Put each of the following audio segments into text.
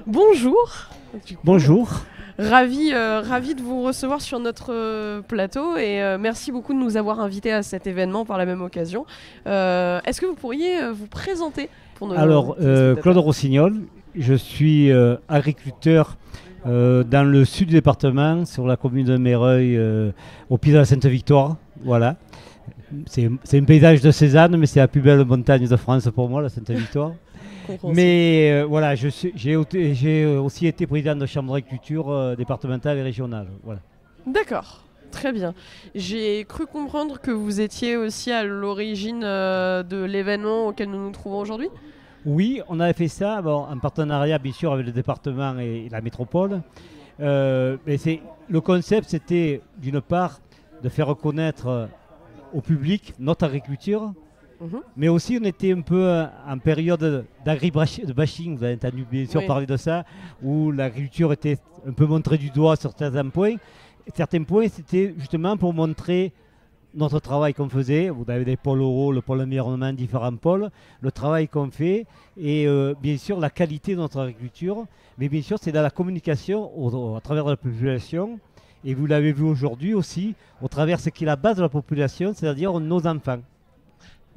Bonjour. Du coup, Bonjour. ravi de vous recevoir sur notre plateau et merci beaucoup de nous avoir invités à cet événement par la même occasion. Est-ce que vous pourriez vous présenter pour nos Alors, Claude téléspectateurs? Rossignol, je suis agriculteur dans le sud du département, sur la commune de Méreuil, au pied de la Sainte-Victoire. Voilà. C'est un paysage de Cézanne, mais c'est la plus belle montagne de France pour moi, la Sainte-Victoire. Compréhensible. Mais voilà, j'ai aussi été président de chambre d'agriculture départementale et régionale. Voilà. D'accord. Très bien. J'ai cru comprendre que vous étiez aussi à l'origine de l'événement auquel nous nous trouvons aujourd'hui. Oui, on avait fait ça en partenariat bien sûr avec le département et la métropole. Le concept, c'était d'une part de faire connaître au public notre agriculture, Mhm. mais aussi on était un peu en période bashing, vous avez entendu bien sûr Oui. parler de ça, où l'agriculture était un peu montrée du doigt sur certains points. Et certains points, c'était justement pour montrer notre travail qu'on faisait. Vous avez des pôles oraux, le pôle environnement, différents pôles, le travail qu'on fait et bien sûr la qualité de notre agriculture. Mais bien sûr, c'est dans la communication à travers la population. Et vous l'avez vu aujourd'hui aussi, au travers ce qui est la base de la population, c'est-à-dire nos enfants.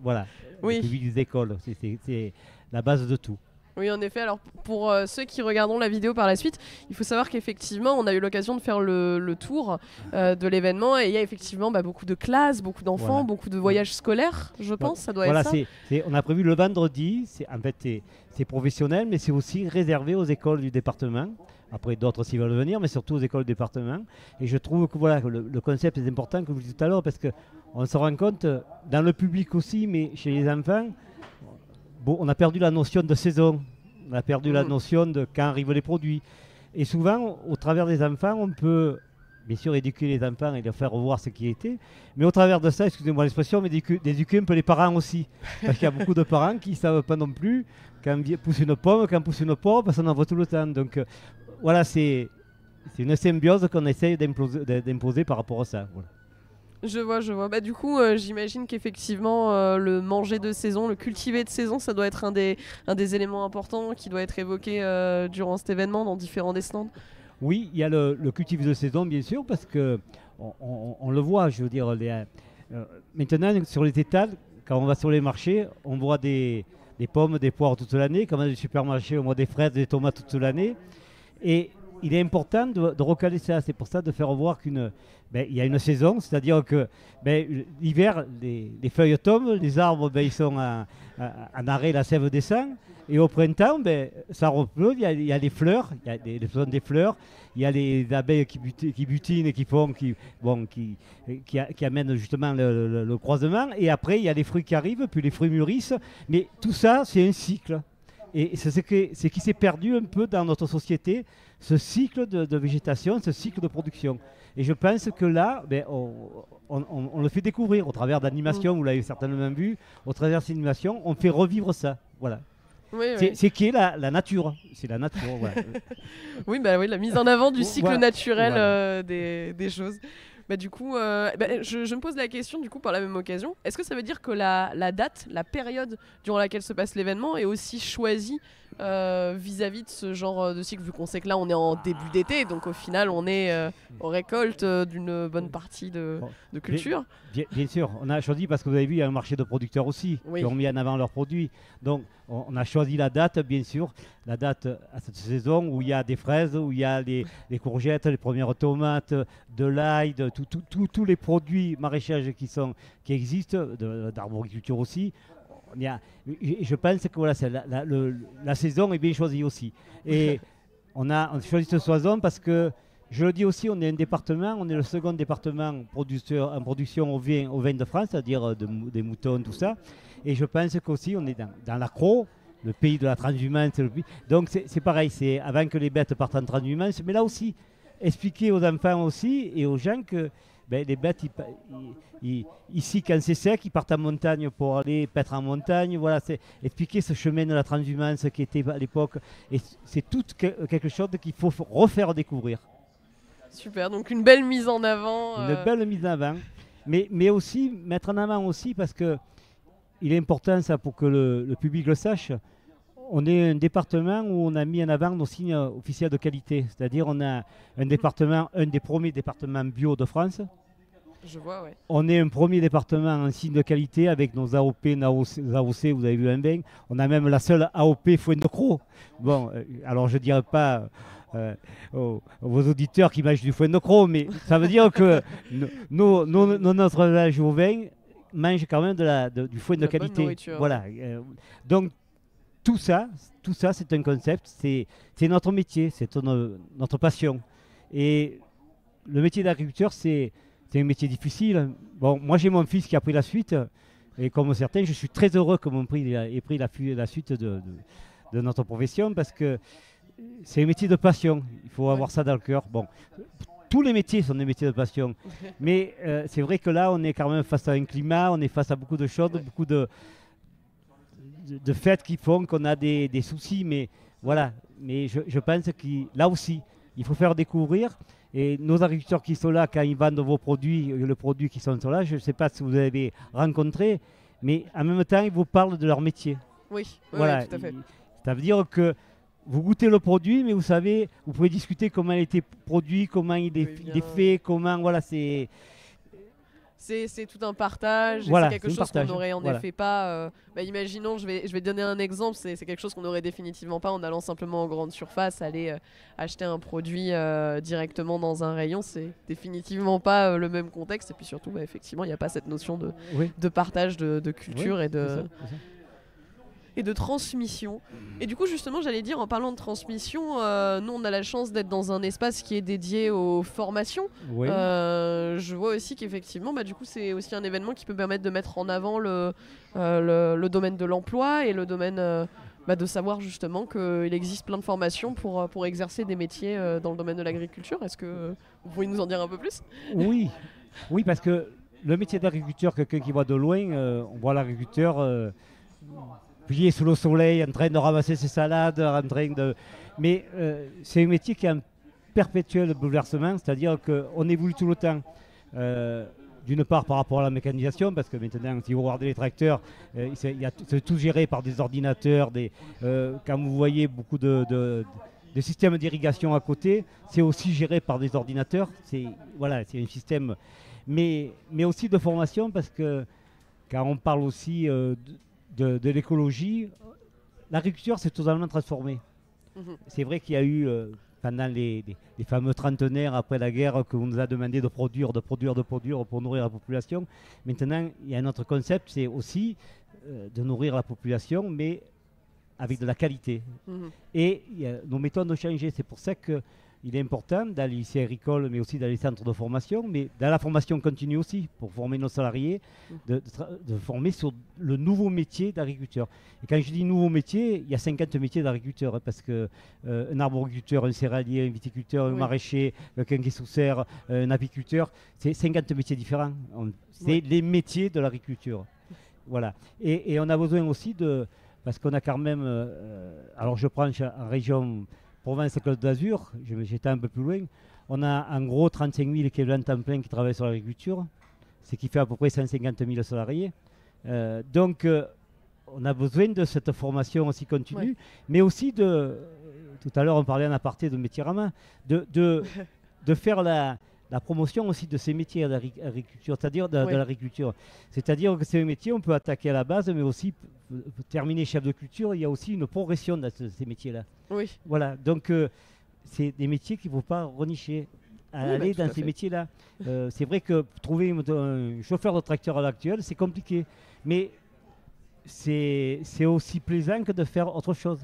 Voilà, le Oui. public des écoles, c'est la base de tout. Oui, en effet. Alors, pour ceux qui regarderont la vidéo par la suite, il faut savoir qu'effectivement, on a eu l'occasion de faire le tour de l'événement et il y a effectivement beaucoup de classes, beaucoup d'enfants, Voilà. beaucoup de voyages scolaires, je pense. Ça doit Voilà, être ça. on a prévu le vendredi, en fait c'est professionnel, mais c'est aussi réservé aux écoles du département. Après d'autres s'ils veulent venir, mais surtout aux écoles du département. Et je trouve que voilà, le concept est important, comme je vous disais tout à l'heure, parce qu'on se rend compte, dans le public aussi, mais chez les enfants, bon, on a perdu la notion de saison, on a perdu la Mhm. notion de quand arrivent les produits. Et souvent, au travers des enfants, on peut bien sûr éduquer les enfants et leur faire revoir ce qui était, mais au travers de ça, excusez-moi l'expression, mais d'éduquer un peu les parents aussi. Parce qu'il y a beaucoup de parents qui ne savent pas non plus pousse une pomme, quand pousse une pomme, parce qu'on en voit tout le temps. Donc voilà, c'est une symbiose qu'on essaye d'imposer par rapport à ça. Voilà. Je vois, je vois. Du coup, j'imagine qu'effectivement, le manger de saison, le cultiver de saison, ça doit être un des éléments importants qui doit être évoqué durant cet événement dans différents des stands. Oui, il y a le cultif de saison, bien sûr, parce que on le voit, je veux dire, maintenant sur les étals, quand on va sur les marchés, on voit des pommes, des poires toute l'année, comme dans les supermarchés, on voit des fraises, des tomates toute l'année. Et il est important de recaler ça. C'est pour ça de faire voir il y a une saison, c'est-à-dire que l'hiver, les feuilles tombent, les arbres ils sont en arrêt, la sève descend. Et au printemps, ça repleut, il y a des fleurs, des fleurs, il y a les abeilles qui butinent et qui amènent justement le croisement. Et après, il y a les fruits qui arrivent, puis les fruits mûrissent. Mais tout ça, c'est un cycle. Et c'est ce qui s'est perdu un peu dans notre société, ce cycle de végétation, ce cycle de production. Et je pense que là, on le fait découvrir au travers d'animations, vous l'avez certainement vu, au travers de ces animations, on fait revivre ça. Voilà. Oui, oui. C'est qui est la nature. C'est la nature. Voilà. Oui, oui, la mise en avant du cycle Voilà. naturel Voilà. des choses. Du coup, je me pose la question, du coup, par la même occasion, est-ce que ça veut dire que la date, la période durant laquelle se passe l'événement est aussi choisie vis-à-vis de ce genre de cycle, vu qu'on sait que là, on est en début d'été, donc au final, on est aux récoltes d'une bonne partie Bon, de culture. bien sûr, on a choisi parce que vous avez vu, il y a un marché de producteurs aussi Oui. qui ont mis en avant leurs produits. Donc, on a choisi la date, bien sûr, la date à cette saison où il y a des fraises, où il y a les courgettes, les premières tomates, de l'ail, tous les produits maraîchage qui existent, d'arboriculture aussi. Je pense que voilà, la saison est bien choisie aussi. Et on a choisi cette saison parce que, je le dis aussi, on est un département, on est le second département producteur en production au vin de France, c'est-à-dire des moutons, tout ça. Et je pense qu'aussi, on est dans l'accro, le pays de la transhumance. Donc c'est pareil, c'est avant que les bêtes partent en transhumance, mais là aussi, expliquer aux enfants aussi et aux gens que les bêtes, ici, quand c'est sec, ils partent en montagne pour aller paître en montagne. Voilà, c'est expliquer ce chemin de la transhumance qui était à l'époque. Et c'est tout quelque chose qu'il faut refaire découvrir. Super, donc une belle mise en avant. Une belle mise en avant. Mais aussi, mettre en avant aussi, parce que il est important ça pour que le public le sache. on est un département où on a mis en avant nos signes officiels de qualité. C'est-à-dire on a un département, un des premiers départements bio de France. Je vois, ouais. On est un premier département en signe de qualité avec nos AOP, nos AOC, vous avez vu un bain. On a même la seule AOP Foin de Croc. Bon, alors je ne dirais pas vos auditeurs qui mangent du foin de croc, mais ça veut dire que notre village au vin mange quand même du foin de qualité. Voilà. Donc tout ça c'est un concept, c'est notre métier, c'est notre passion. Et le métier d'agriculteur, c'est un métier difficile. Bon, moi j'ai mon fils qui a pris la suite, et comme certains, je suis très heureux que mon fils ait pris la suite de notre profession, parce que c'est un métier de passion. Il faut avoir ça dans le cœur. Bon, tous les métiers sont des métiers de passion, mais c'est vrai que là, on est quand même face à un climat, on est face à beaucoup de choses, beaucoup de faits qui font qu'on a des soucis, mais voilà. Mais je pense que là aussi, il faut faire découvrir. Et nos agriculteurs qui sont là, quand ils vendent vos produits, le produit qui sont là, je ne sais pas si vous avez rencontré, mais en même temps, ils vous parlent de leur métier. Oui, voilà. Oui, tout à fait. Ça veut dire que vous goûtez le produit, mais vous savez, vous pouvez discuter comment il a été produit, comment il est fait, comment, voilà, c'est tout un partage, voilà, c'est quelque chose qu'on n'aurait en effet pas. Imaginons, je vais donner un exemple, c'est quelque chose qu'on n'aurait définitivement pas en allant simplement en grande surface, aller acheter un produit directement dans un rayon, c'est définitivement pas le même contexte, et puis surtout, effectivement, il n'y a pas cette notion de partage de culture et de... et de transmission. Et du coup, justement, j'allais dire, en parlant de transmission, nous, on a la chance d'être dans un espace qui est dédié aux formations. Oui. Je vois aussi qu'effectivement, du coup, c'est aussi un événement qui peut permettre de mettre en avant le domaine de l'emploi et le domaine de savoir justement qu'il existe plein de formations pour exercer des métiers dans le domaine de l'agriculture. Est-ce que vous pouvez nous en dire un peu plus ? Oui, parce que le métier d'agriculteur, quelqu'un qui voit de loin, on voit l'agriculteur... plié sous le soleil, en train de ramasser ses salades, mais c'est un métier qui a un perpétuel bouleversement, c'est-à-dire qu'on évolue tout le temps. D'une part par rapport à la mécanisation, parce que maintenant, si vous regardez les tracteurs, c'est tout géré par des ordinateurs. Quand vous voyez beaucoup de systèmes d'irrigation à côté, c'est aussi géré par des ordinateurs. C'est un système, mais aussi de formation, parce que quand on parle aussi de l'écologie, l'agriculture s'est totalement transformée. C'est vrai qu'il y a eu, pendant les fameux trentenaires après la guerre, qu'on nous a demandé de produire pour nourrir la population. Maintenant, il y a un autre concept, c'est aussi de nourrir la population, mais avec de la qualité. Et nos méthodes ont changé. C'est pour ça qu'il est important dans les lycées agricoles, mais aussi dans les centres de formation, mais dans la formation continue aussi, pour former nos salariés, de former sur le nouveau métier d'agriculteur. Et quand je dis nouveau métier, il y a 50 métiers d'agriculteur, parce qu'un arboriculteur, un céréalier, un viticulteur, un maraîcher, quelqu'un qui est sous serre, un apiculteur, c'est 50 métiers différents. C'est les métiers de l'agriculture. Voilà. Et on a besoin aussi parce qu'on a quand même, alors je prends en région Provence-Côte d'Azur, j'étais un peu plus loin, on a en gros 35 000 équivalents temps plein qui travaillent sur l'agriculture, ce qui fait à peu près 150 000 salariés. Donc on a besoin de cette formation aussi continue, mais aussi tout à l'heure on parlait en aparté de métier à main, de faire la promotion aussi de ces métiers d'agriculture, c'est-à-dire de l'agriculture. C'est-à-dire que c'est un métier, on peut attaquer à la base, mais aussi terminer chef de culture, il y a aussi une progression dans ces métiers-là. Oui. Voilà, donc c'est des métiers qu'il ne faut pas renicher, aller dans ces métiers-là. C'est vrai que trouver un chauffeur de tracteur à l'actuel, c'est compliqué, mais c'est aussi plaisant que de faire autre chose.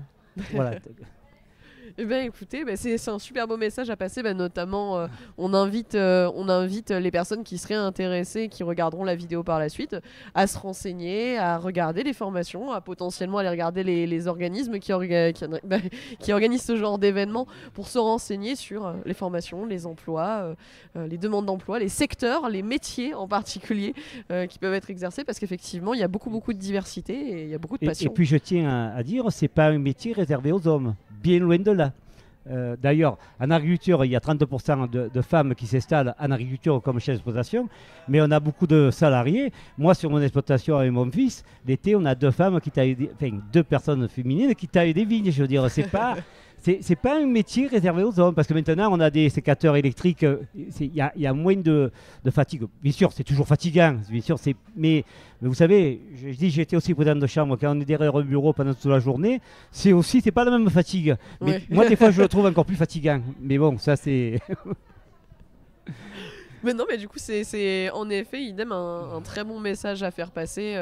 Voilà. Eh bien écoutez, c'est un super beau message à passer, notamment on invite les personnes qui seraient intéressées, qui regarderont la vidéo par la suite, à se renseigner, à regarder les formations, à potentiellement aller regarder les organismes qui organisent ce genre d'événements pour se renseigner sur les formations, les emplois, les demandes d'emploi, les secteurs, les métiers en particulier qui peuvent être exercés, parce qu'effectivement il y a beaucoup de diversité et il y a beaucoup de passion. Et puis je tiens à dire, c'est pas un métier réservé aux hommes. Bien loin de là. D'ailleurs, en agriculture, il y a 30% de femmes qui s'installent en agriculture comme chef d'exploitation, mais on a beaucoup de salariés. Moi, sur mon exploitation avec mon fils, l'été, on a deux femmes qui taillent, enfin, deux personnes féminines qui taillent des vignes. Je veux dire, c'est pas un métier réservé aux hommes, parce que maintenant, on a des sécateurs électriques, il y a moins de fatigue. Bien sûr, c'est toujours fatigant, bien sûr, mais vous savez, je dis, j'étais aussi président de chambre, quand on est derrière un bureau pendant toute la journée, c'est pas la même fatigue. Mais Oui. moi, des fois, je le trouve encore plus fatigant. Mais bon, ça, c'est... Mais non, mais du coup, c'est en effet, idem, un très bon message à faire passer,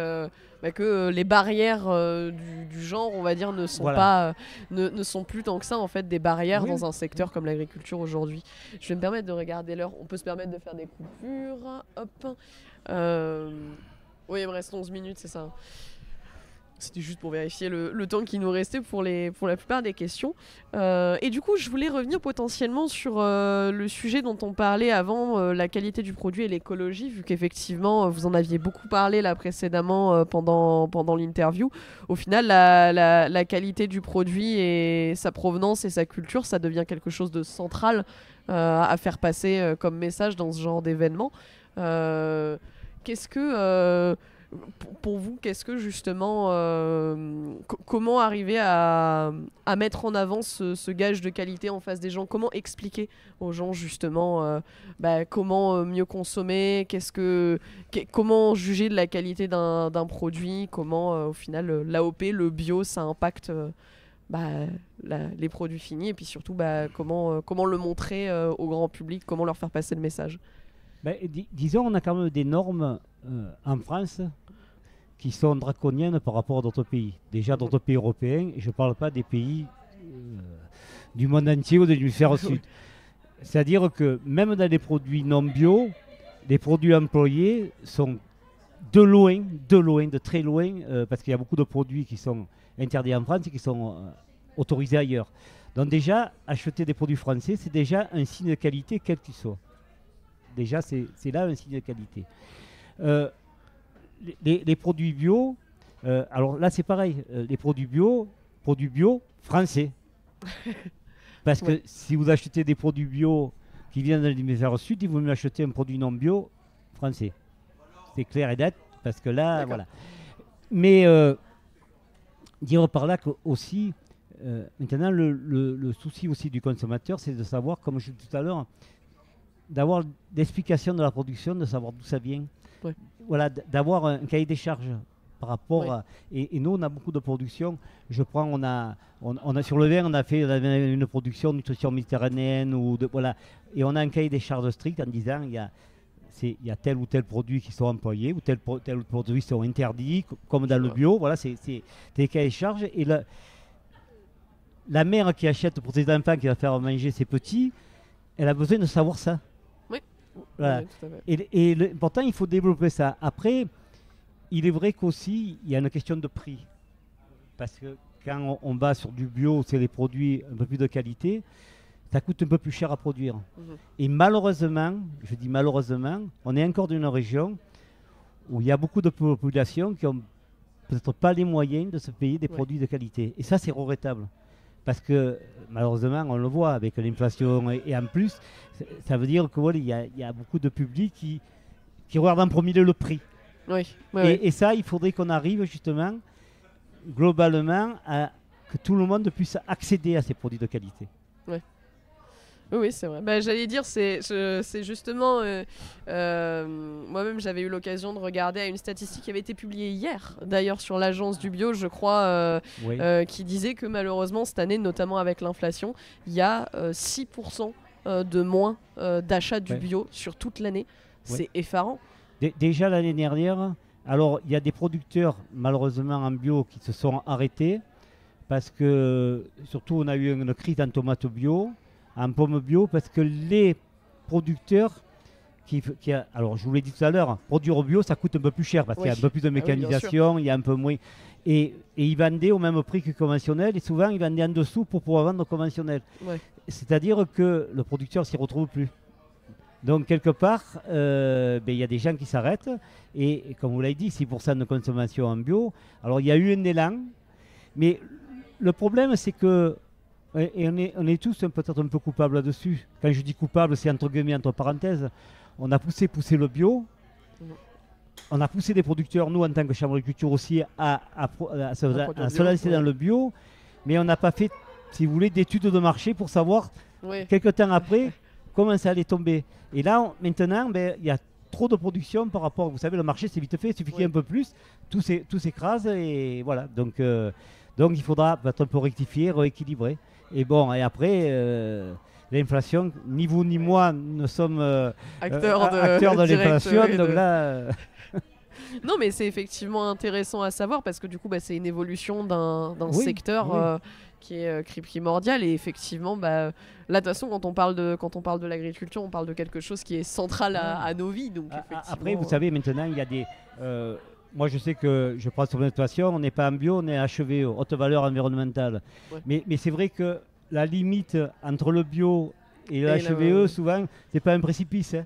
que les barrières du genre, on va dire, ne sont Voilà. pas, ne sont plus tant que ça, en fait, des barrières Oui. dans un secteur comme l'agriculture aujourd'hui. Je vais me permettre de regarder l'heure. On peut se permettre de faire des coupures. Hop. Oui, il me reste 11 minutes, c'est ça. C'était juste pour vérifier le temps qui nous restait pour la plupart des questions. Et du coup, je voulais revenir potentiellement sur le sujet dont on parlait avant, la qualité du produit et l'écologie, vu qu'effectivement, vous en aviez beaucoup parlé là précédemment pendant l'interview. Au final, la qualité du produit et sa provenance et sa culture, ça devient quelque chose de central à faire passer comme message dans ce genre d'événement. Qu'est-ce que... pour vous, qu'est-ce que justement, comment arriver à mettre en avant ce gage de qualité en face des gens? Comment expliquer aux gens justement comment mieux consommer? Comment juger de la qualité d'un produit? Comment au final l'AOP, le bio, ça impacte les produits finis? Et puis surtout comment le montrer au grand public? Comment leur faire passer le message? Disons, on a quand même des normes en France qui sont draconiennes par rapport à d'autres pays. Déjà d'autres pays européens, et je ne parle pas des pays du monde entier ou de l'hémisphère sud. C'est-à-dire que même dans les produits non bio, les produits employés sont de très loin, parce qu'il y a beaucoup de produits qui sont interdits en France et qui sont autorisés ailleurs. Donc déjà, acheter des produits français, c'est déjà un signe de qualité, quel qu'il soit. Déjà, c'est là un signe de qualité. Les produits bio, alors là c'est pareil, les produits bio français. Parce que si vous achetez des produits bio qui viennent de l'hémisphère sud, il vaut mieux acheter un produit non bio français. C'est clair et net, parce que là, voilà. Mais dire par là que aussi, maintenant le souci aussi du consommateur, c'est de savoir, comme je disais tout à l'heure, d'avoir l'explication de la production, de savoir d'où ça vient. Ouais. Voilà, d'avoir un cahier des charges par rapport à... Et nous, on a beaucoup de production. Je prends, on a sur le vin, on avait une production nutrition méditerranéenne, voilà. Et on a un cahier des charges strict en disant, il y a tel ou tel produit qui sont employés, ou tel produit sont interdits, comme dans le bio. Voilà, c'est des cahiers de charges. Et la mère qui achète pour ses enfants, qui va faire manger ses petits, elle a besoin de savoir ça. Voilà. Oui, tout à fait. Et pourtant, il faut développer ça. Après, il est vrai qu'aussi, il y a une question de prix. Parce que quand on va sur du bio, c'est les produits un peu plus de qualité, ça coûte un peu plus cher à produire. Et malheureusement, je dis malheureusement, on est encore dans une région où il y a beaucoup de populations qui n'ont peut-être pas les moyens de se payer des produits de qualité. Et ça, c'est regrettable. Parce que malheureusement, on le voit avec l'inflation et en plus, ça veut dire qu'il y a beaucoup de publics qui regardent en premier lieu le prix. Et ça, il faudrait qu'on arrive justement, globalement, à que tout le monde puisse accéder à ces produits de qualité. Oui, c'est vrai. J'allais dire, c'est justement... moi-même, j'avais eu l'occasion de regarder à une statistique qui avait été publiée hier, d'ailleurs, sur l'agence du bio, je crois, qui disait que malheureusement, cette année, notamment avec l'inflation, il y a 6% de moins d'achats du bio sur toute l'année. C'est effarant. Déjà l'année dernière, alors il y a des producteurs, malheureusement en bio, qui se sont arrêtés, parce que, surtout, on a eu une crise en tomates bio, en pommes bio, parce que les producteurs alors je vous l'ai dit tout à l'heure, produire bio ça coûte un peu plus cher parce qu'il y a un peu plus de mécanisation, il y a un peu moins, et ils vendaient au même prix que conventionnel, et souvent ils vendaient en dessous pour pouvoir vendre conventionnel. C'est-à-dire que le producteur s'y retrouve plus. Donc quelque part, il y a des gens qui s'arrêtent, et comme vous l'avez dit, 6% de consommation en bio. Alors il y a eu un élan, mais le problème c'est que Et on est tous peut-être un peu coupables là-dessus. Quand je dis coupable, c'est entre guillemets, entre parenthèses. On a poussé le bio. On a poussé des producteurs, nous, en tant que chambre d'agriculture aussi, à se lancer dans le bio. Mais on n'a pas fait, si vous voulez, d'études de marché pour savoir, quelques temps après, comment ça allait tomber. Et là, maintenant, il y a trop de production par rapport, vous savez, le marché, c'est vite fait, il suffit qu'il y ait un peu plus, tout s'écrase, et voilà. Donc il faudra peut-être un peu rectifier, rééquilibrer. Et bon, et après, l'inflation, ni vous ni moi ne sommes acteurs de l'inflation, donc là... Non, mais c'est effectivement intéressant à savoir parce que du coup, c'est une évolution d'un secteur qui est primordial. Et effectivement, là, de toute façon, quand on parle de l'agriculture, on parle de quelque chose qui est central à nos vies. Donc, après, vous savez, maintenant, il y a des... moi, je sais que je prends sur mon situation, on n'est pas en bio, on est HVE, haute valeur environnementale. Ouais. Mais c'est vrai que la limite entre le bio et le HVE, souvent, c'est pas un précipice. Hein.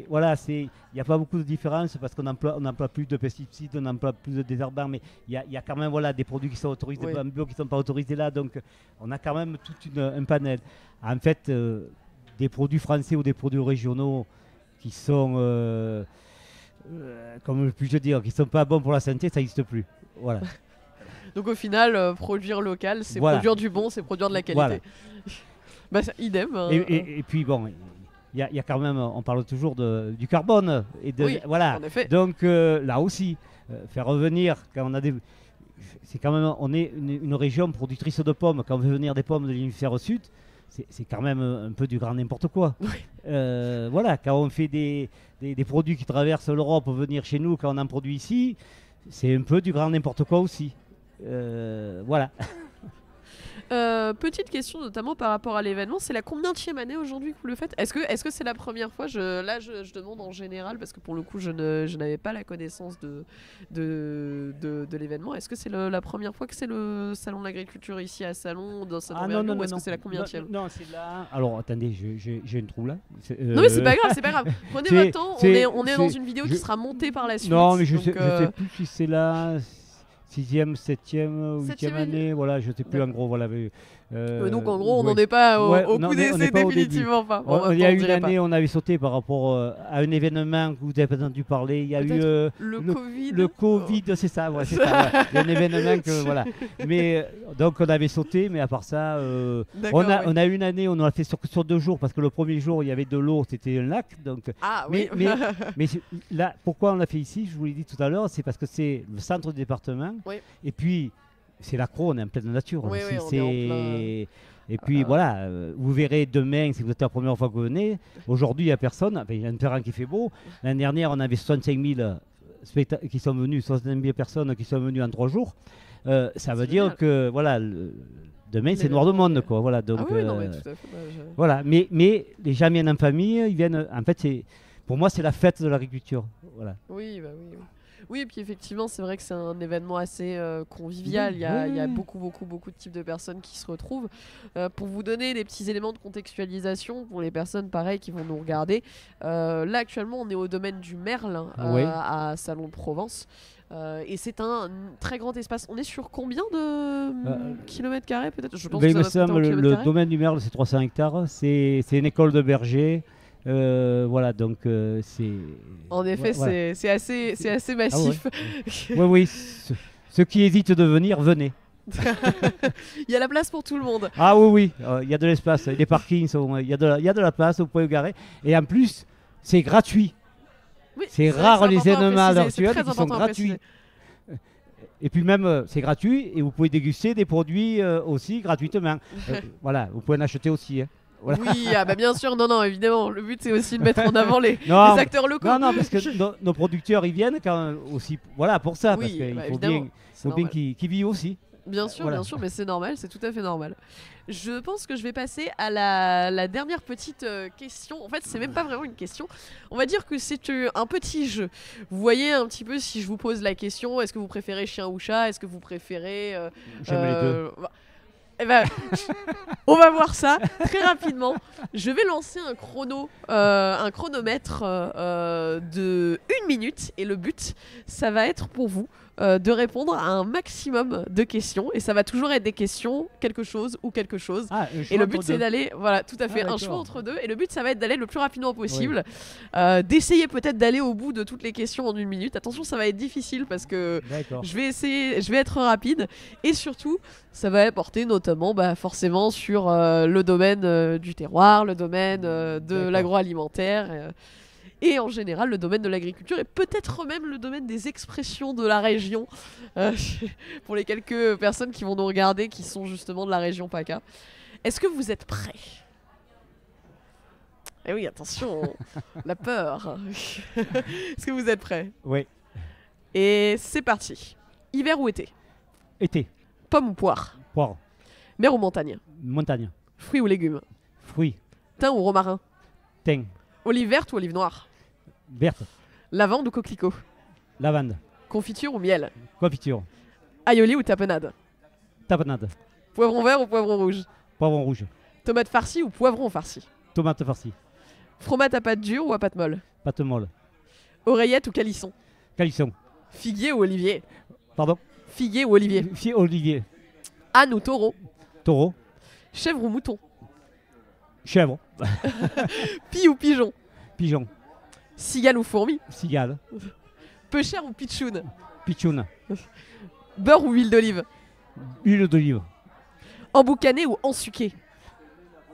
Voilà, il n'y a pas beaucoup de différence parce qu'on n'emploie plus de pesticides, on n'emploie plus de désherbants, mais il y a quand même des produits qui sont autorisés en bio, qui ne sont pas autorisés là, donc on a quand même tout un panel. En fait, des produits français ou des produits régionaux qui sont, comme puis-je dire, qui ne sont pas bons pour la santé, ça n'existe plus. Voilà. Donc au final, produire local, c'est produire du bon, c'est produire de la qualité. Voilà. Idem. Et puis bon... Il y a quand même, on parle toujours du carbone. Voilà. En effet. Donc là aussi, faire revenir, quand on a des... C'est quand même, on est une région productrice de pommes. Quand on veut venir des pommes de l'hémisphère sud, c'est quand même un peu du grand n'importe quoi. Voilà, quand on fait des produits qui traversent l'Europe pour venir chez nous, quand on en produit ici, c'est un peu du grand n'importe quoi aussi. Voilà. Petite question notamment par rapport à l'événement, c'est la combienième année aujourd'hui que vous le faites? Est-ce que c'est la première fois? Je demande en général parce que pour le coup je n'avais pas la connaissance de l'événement. Est-ce que c'est la première fois que c'est le salon de l'agriculture ici à Salon dans cette envergure, ou est-ce que c'est la combienième? Non, c'est là. Alors attendez, j'ai une trou là. Non mais c'est pas grave. Prenez votre temps. On est dans une vidéo qui sera montée par la suite. Non mais je sais plus si c'est là. 6e, 7e, 8e année, voilà, je ne sais plus en gros. Voilà, donc en gros, on n'en est pas au coup d'essai définitivement. Il y a une année, on avait sauté par rapport à un événement que vous avez entendu parler. Il y a eu le Covid, c'est ça. Ouais, c'est ça. Il y a un événement que voilà. Mais donc on avait sauté, mais à part ça, on a une année, on en a fait sur 2 jours parce que le premier jour il y avait de l'eau, c'était un lac. Donc. Mais là, pourquoi on l'a fait ici? Je vous l'ai dit tout à l'heure, c'est parce que c'est le centre du département. Et puis, c'est l'accro, on est en pleine nature. Et puis voilà, vous verrez demain, si vous êtes la première fois que vous venez, aujourd'hui il n'y a personne, il y a un terrain qui fait beau. L'année dernière, on avait 65 000 qui sont venus, 65 000 personnes qui sont venues en 3 jours. Ça veut dire que voilà, demain c'est noir de monde. Quoi, voilà, donc, non, mais tout à fait, voilà, mais les gens viennent en famille, ils viennent, en fait, pour moi c'est la fête de l'agriculture. Voilà. Oui. Oui, et puis effectivement, c'est vrai que c'est un événement assez convivial. Il y a beaucoup de types de personnes qui se retrouvent. Pour vous donner des petits éléments de contextualisation pour les personnes pareilles qui vont nous regarder, là actuellement on est au domaine du Merle à Salon de Provence. Et c'est un très grand espace. On est sur combien de kilomètres carrés peut-être? Je pense que le domaine du Merle c'est 300 hectares. C'est une école de berger. Voilà, donc c'est. En effet, voilà. c'est assez massif. Oui. Ceux qui hésitent de venir, venez. Il y a la place pour tout le monde. Ah oui, il y a de l'espace. Les parkings, il y a de la place, vous pouvez vous garer. Et en plus, c'est gratuit. Oui, c'est rare les événements actuels qui sont gratuits. Et puis même, c'est gratuit et vous pouvez déguster des produits aussi gratuitement. Voilà, vous pouvez en acheter aussi. Hein. Voilà. Oui, bien sûr, non, évidemment. Le but, c'est aussi de mettre en avant les acteurs locaux. Non, parce que nos producteurs, ils viennent quand aussi, voilà, pour ça, parce qu'il faut bien qu'ils vivent aussi. Bien sûr, mais c'est normal, c'est tout à fait normal. Je pense que je vais passer à la dernière petite question. En fait, c'est même pas vraiment une question. On va dire que c'est un petit jeu. Vous voyez un petit peu si je vous pose la question, est-ce que vous préférez chien ou chat? Est-ce que vous préférez... J'aime les deux. On va voir ça très rapidement. Je vais lancer un chronomètre de 1 minute et le but, ça va être pour vous de répondre à un maximum de questions. Et ça va toujours être des questions, quelque chose ou quelque chose. Ah, Et le but, c'est d'aller, voilà, tout à fait, un d'accord. choix entre deux. Et le but, ça va être d'aller le plus rapidement possible. D'essayer peut-être d'aller au bout de toutes les questions en 1 minute. Attention, ça va être difficile parce que D'accord. je vais être rapide. Et surtout, ça va porter notamment forcément sur le domaine du terroir, le domaine de D'accord. l'agroalimentaire. Et en général, le domaine de l'agriculture et peut-être même le domaine des expressions de la région pour les quelques personnes qui vont nous regarder qui sont justement de la région PACA. Est-ce que vous êtes prêts? Eh oui, attention, la peur. Est-ce que vous êtes prêts? Oui. Et c'est parti. Hiver ou été? Été. Pomme ou poire? Poire. Mer ou montagne? Montagne. Fruits ou légumes? Fruits. Thym ou romarin? Thym. Olive verte ou olive noire? Verte. Lavande ou coquelicot? Lavande. Confiture ou miel? Confiture. Aioli ou tapenade? Tapenade. Poivron vert ou poivron rouge? Poivron rouge. Tomate farcie ou poivron farci? Tomate farcie. Fromage à pâte dure ou à pâte molle? Pâte molle. Oreillette ou calisson? Calisson. Figuier ou olivier? Pardon. Figuier ou olivier? Olivier. Âne ou taureau? Taureau. Chèvre ou mouton? Chèvre. Pie ou pigeon? Pigeon. Cigale ou fourmi? Cigale. Peu cher ou pitchoun? Pichoun. Beurre ou huile d'olive? Huile d'olive. Emboucané ou ensuqué?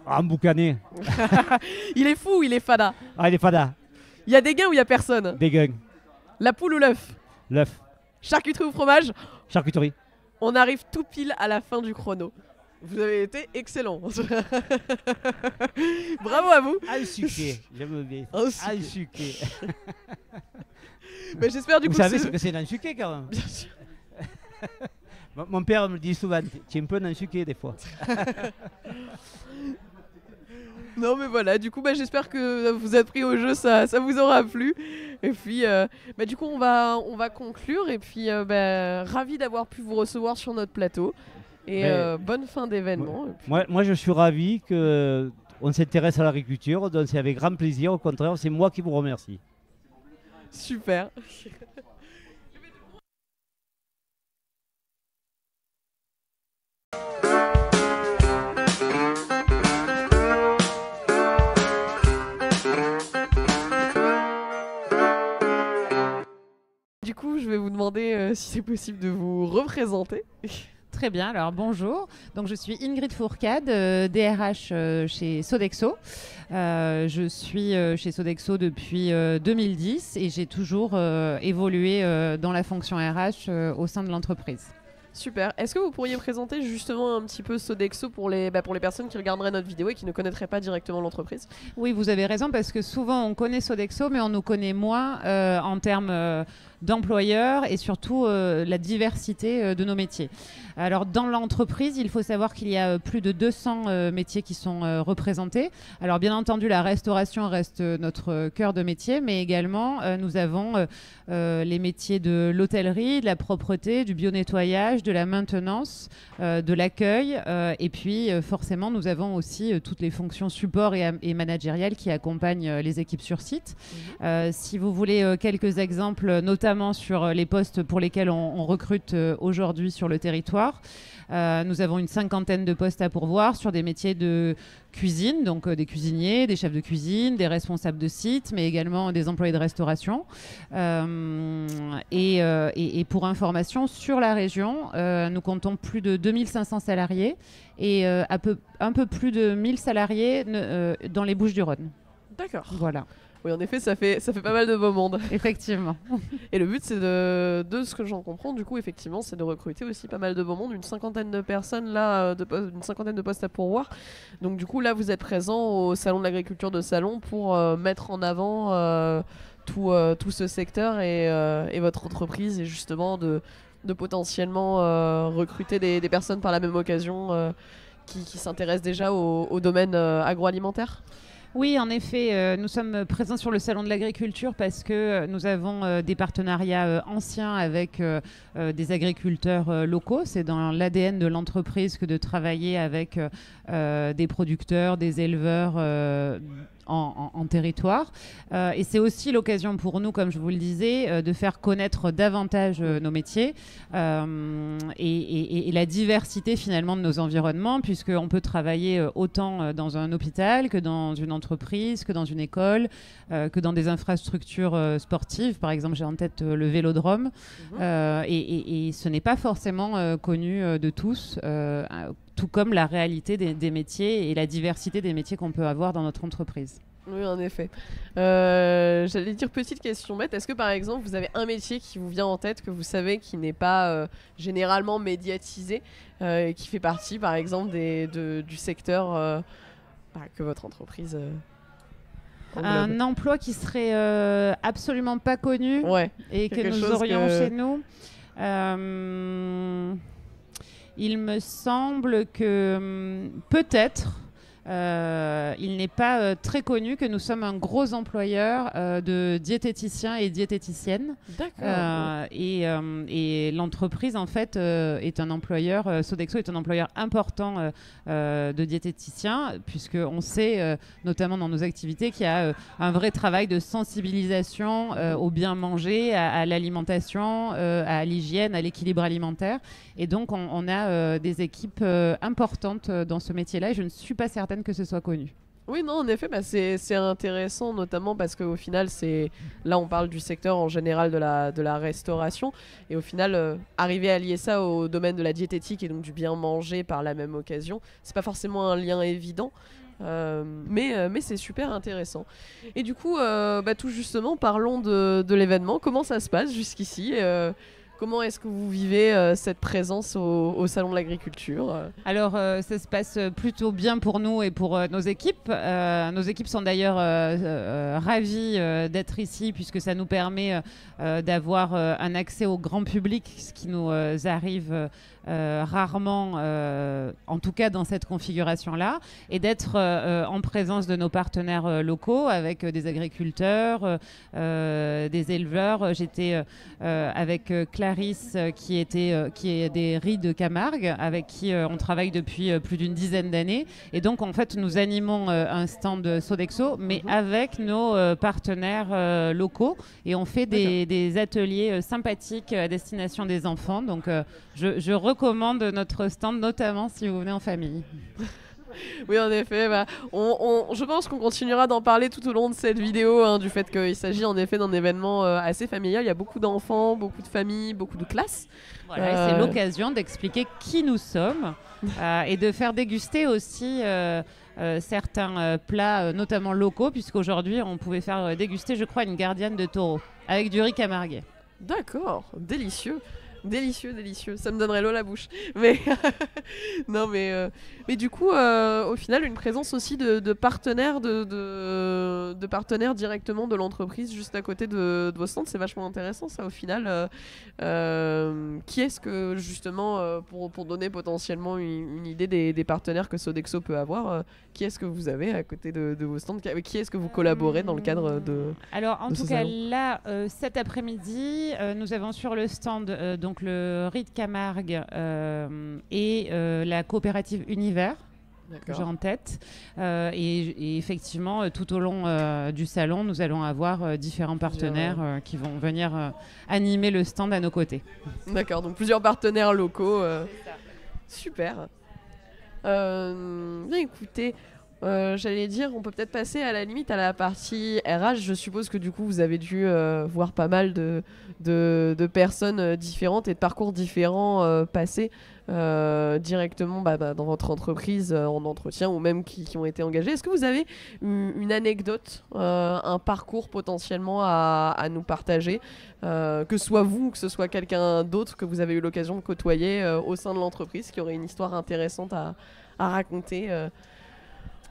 Emboucané. Il est fou ou il est fada? Ah, il est fada. Il y a des gains ou il y a personne? Des gains. La poule ou l'œuf? L'œuf. Charcuterie ou fromage? Charcuterie. On arrive tout pile à la fin du chrono. Vous avez été excellent. Bravo à vous. Un sucré. J'aime bien. Un sucré. Un sucré. J'espère du Vous coup savez que ce que c'est un sucré quand même? Bien sûr. Mon père me dit souvent, tu es un peu un sucré des fois. Non mais voilà, du coup j'espère que vous êtes pris au jeu, ça vous aura plu. Et puis du coup on va conclure et puis ravi d'avoir pu vous recevoir sur notre plateau. Et bonne fin d'événement. Moi je suis ravi qu'on s'intéresse à l'agriculture, donc c'est avec grand plaisir, au contraire c'est moi qui vous remercie. Super. Du coup, je vais vous demander si c'est possible de vous représenter. Très bien, alors bonjour. Donc, je suis Ingrid Fourcade, DRH chez Sodexo. Je suis chez Sodexo depuis 2010 et j'ai toujours évolué dans la fonction RH au sein de l'entreprise. Super. Est-ce que vous pourriez présenter justement un petit peu Sodexo pour les personnes qui regarderaient notre vidéo et qui ne connaîtraient pas directement l'entreprise? Oui, vous avez raison parce que souvent on connaît Sodexo mais on nous connaît moins en termes d'employeurs et surtout la diversité de nos métiers. Alors dans l'entreprise, il faut savoir qu'il y a plus de 200 métiers qui sont représentés. Alors bien entendu, la restauration reste notre cœur de métier, mais également nous avons les métiers de l'hôtellerie, de la propreté, du bio-nettoyage, de la maintenance, de l'accueil et puis forcément nous avons aussi toutes les fonctions support et managériales qui accompagnent les équipes sur site. Si vous voulez quelques exemples, notamment sur les postes pour lesquels on recrute aujourd'hui sur le territoire, nous avons une 50aine de postes à pourvoir sur des métiers de cuisine, donc des cuisiniers, des chefs de cuisine, des responsables de site, mais également des employés de restauration. Et pour information, sur la région, nous comptons plus de 2500 salariés et un peu plus de 1000 salariés dans les Bouches-du-Rhône. D'accord. Voilà. Oui, en effet, ça fait pas mal de beau monde. Effectivement. Et le but, c'est de ce que j'en comprends, du coup, effectivement, c'est de recruter aussi pas mal de beau monde, une 50aine de personnes là, une 50aine de postes à pourvoir. Donc, du coup, là, vous êtes présent au Salon de l'Agriculture de Salon pour mettre en avant tout ce secteur et votre entreprise, et justement de potentiellement recruter des personnes par la même occasion qui s'intéressent déjà au domaine agroalimentaire. Oui, en effet, nous sommes présents sur le Salon de l'Agriculture parce que nous avons des partenariats anciens avec des agriculteurs locaux. C'est dans l'ADN de l'entreprise que de travailler avec des producteurs, des éleveurs en territoire. Et c'est aussi l'occasion pour nous, comme je vous le disais, de faire connaître davantage nos métiers et la diversité finalement de nos environnements, puisqu'on peut travailler autant dans un hôpital que dans une entreprise, que dans une école, que dans des infrastructures sportives. Par exemple, j'ai en tête le vélodrome. Et ce n'est pas forcément connu de tous, tout comme la réalité des métiers et la diversité des métiers qu'on peut avoir dans notre entreprise. Oui, en effet. J'allais dire petite question bête. Est-ce que par exemple vous avez un métier qui vous vient en tête que vous savez qui n'est pas généralement médiatisé et qui fait partie par exemple du secteur que votre entreprise englobe? Un emploi qui serait absolument pas connu et que nous aurions chez nous. Il me semble que peut-être il n'est pas très connu que nous sommes un gros employeur de diététiciens et diététiciennes. D'accord. Et l'entreprise, en fait, est un employeur, Sodexo est un employeur important de diététiciens, puisqu'on sait, notamment dans nos activités, qu'il y a un vrai travail de sensibilisation au bien manger, à l'alimentation, à l'hygiène, à l'équilibre alimentaire. Et donc, on a des équipes importantes dans ce métier-là, et je ne suis pas certaine que ce soit connu. Oui, non, en effet, c'est intéressant, notamment parce qu'au final, là, on parle du secteur en général de la restauration. Et au final, arriver à lier ça au domaine de la diététique et donc du bien manger par la même occasion, c'est pas forcément un lien évident. Mais c'est super intéressant. Et du coup, tout justement, parlons de l'événement. Comment ça se passe jusqu'ici Comment est-ce que vous vivez cette présence au Salon de l'Agriculture Alors, ça se passe plutôt bien pour nous et pour nos équipes. Nos équipes sont d'ailleurs ravies d'être ici, puisque ça nous permet d'avoir un accès au grand public, ce qui nous arrive rarement, en tout cas dans cette configuration-là, et d'être en présence de nos partenaires locaux, avec des agriculteurs, des éleveurs. J'étais avec Clarisse, qui est des riz de Camargue, avec qui on travaille depuis plus d'une dizaine d'années. Et donc, en fait, nous animons un stand Sodexo, mais avec nos partenaires locaux. Et on fait des ateliers sympathiques à destination des enfants. Donc, je recommande notre stand, notamment si vous venez en famille. Oui, en effet, je pense qu'on continuera d'en parler tout au long de cette vidéo, du fait qu'il s'agit en effet d'un événement assez familial. Il y a beaucoup d'enfants, beaucoup de familles, beaucoup de classes. Voilà, c'est l'occasion d'expliquer qui nous sommes et de faire déguster aussi certains plats, notamment locaux, puisqu'aujourd'hui, on pouvait faire déguster, je crois, une gardienne de taureau avec du riz camarguais. D'accord, délicieux. Délicieux, ça me donnerait l'eau à la bouche. Mais non, mais du coup, au final, une présence aussi de partenaires, de partenaires directement de l'entreprise juste à côté de vos stands, c'est vachement intéressant ça. Au final, qui est-ce que justement, pour donner potentiellement une idée des partenaires que Sodexo peut avoir, qui est-ce que vous avez à côté de vos stands, avec qui est-ce que vous collaborez dans le cadre de Alors en de tout ce cas salon là, cet après-midi, nous avons sur le stand donc le riz de Camargue et la coopérative Univers, que j'ai en tête. Et effectivement, tout au long du salon, nous allons avoir différents partenaires qui vont venir animer le stand à nos côtés. D'accord, donc plusieurs partenaires locaux. Super. Bien écoutez, j'allais dire, on peut peut-être passer à la limite à la partie RH. Je suppose que du coup, vous avez dû voir pas mal de personnes différentes et de parcours différents passer directement dans votre entreprise en entretien ou même qui ont été engagés. Est-ce que vous avez une anecdote, un parcours potentiellement à nous partager, que ce soit vous ou que ce soit quelqu'un d'autre que vous avez eu l'occasion de côtoyer au sein de l'entreprise, qui aurait une histoire intéressante à raconter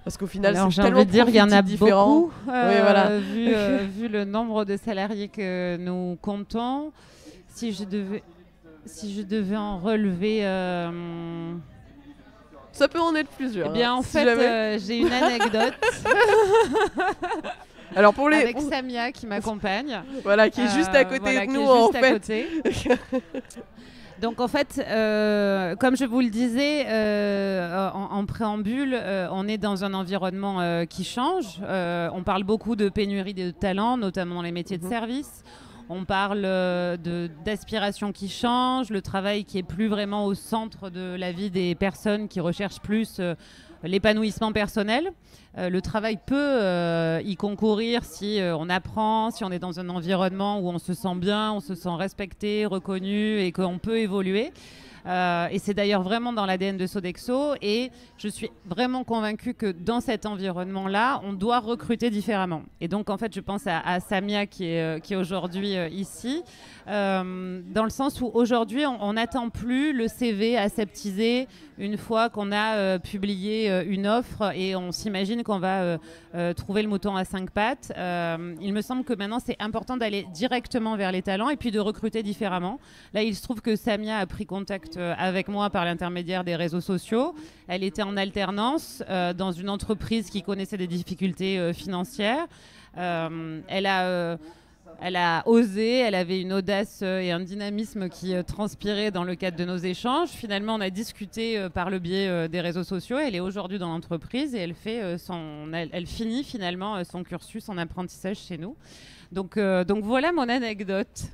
parce qu'au final, c'est tellement de dire, il y en a différent. beaucoup, oui, voilà. vu le nombre de salariés que nous comptons. Si je devais en relever Ça peut en être plusieurs. Eh bien, en si fait, jamais. j'ai une anecdote Alors pour les, avec Samia qui m'accompagne. voilà, qui est juste à côté Voilà, de qui nous est en juste à fait. côté. Donc en fait, comme je vous le disais en préambule, on est dans un environnement qui change. On parle beaucoup de pénurie de talents, notamment dans les métiers de service. On parle d'aspiration qui change, le travail qui est plus vraiment au centre de la vie des personnes qui recherchent plus l'épanouissement personnel. Le travail peut y concourir si on apprend, si on est dans un environnement où on se sent bien, on se sent respecté, reconnu et qu'on peut évoluer. Et c'est d'ailleurs vraiment dans l'ADN de Sodexo. Et je suis vraiment convaincue que dans cet environnement-là, on doit recruter différemment. Et donc, en fait, je pense à Samia qui est aujourd'hui ici, dans le sens où aujourd'hui, on n'attend plus le CV aseptisé une fois qu'on a publié une offre et on s'imagine qu'on va trouver le mouton à 5 pattes. Il me semble que maintenant, c'est important d'aller directement vers les talents et puis de recruter différemment. Là, il se trouve que Samia a pris contact avec moi par l'intermédiaire des réseaux sociaux. Elle était en alternance dans une entreprise qui connaissait des difficultés financières. Elle a osé, elle avait une audace et un dynamisme qui transpiraient dans le cadre de nos échanges. Finalement, on a discuté par le biais des réseaux sociaux. Elle est aujourd'hui dans l'entreprise et elle finit finalement son cursus en apprentissage chez nous. Donc voilà mon anecdote.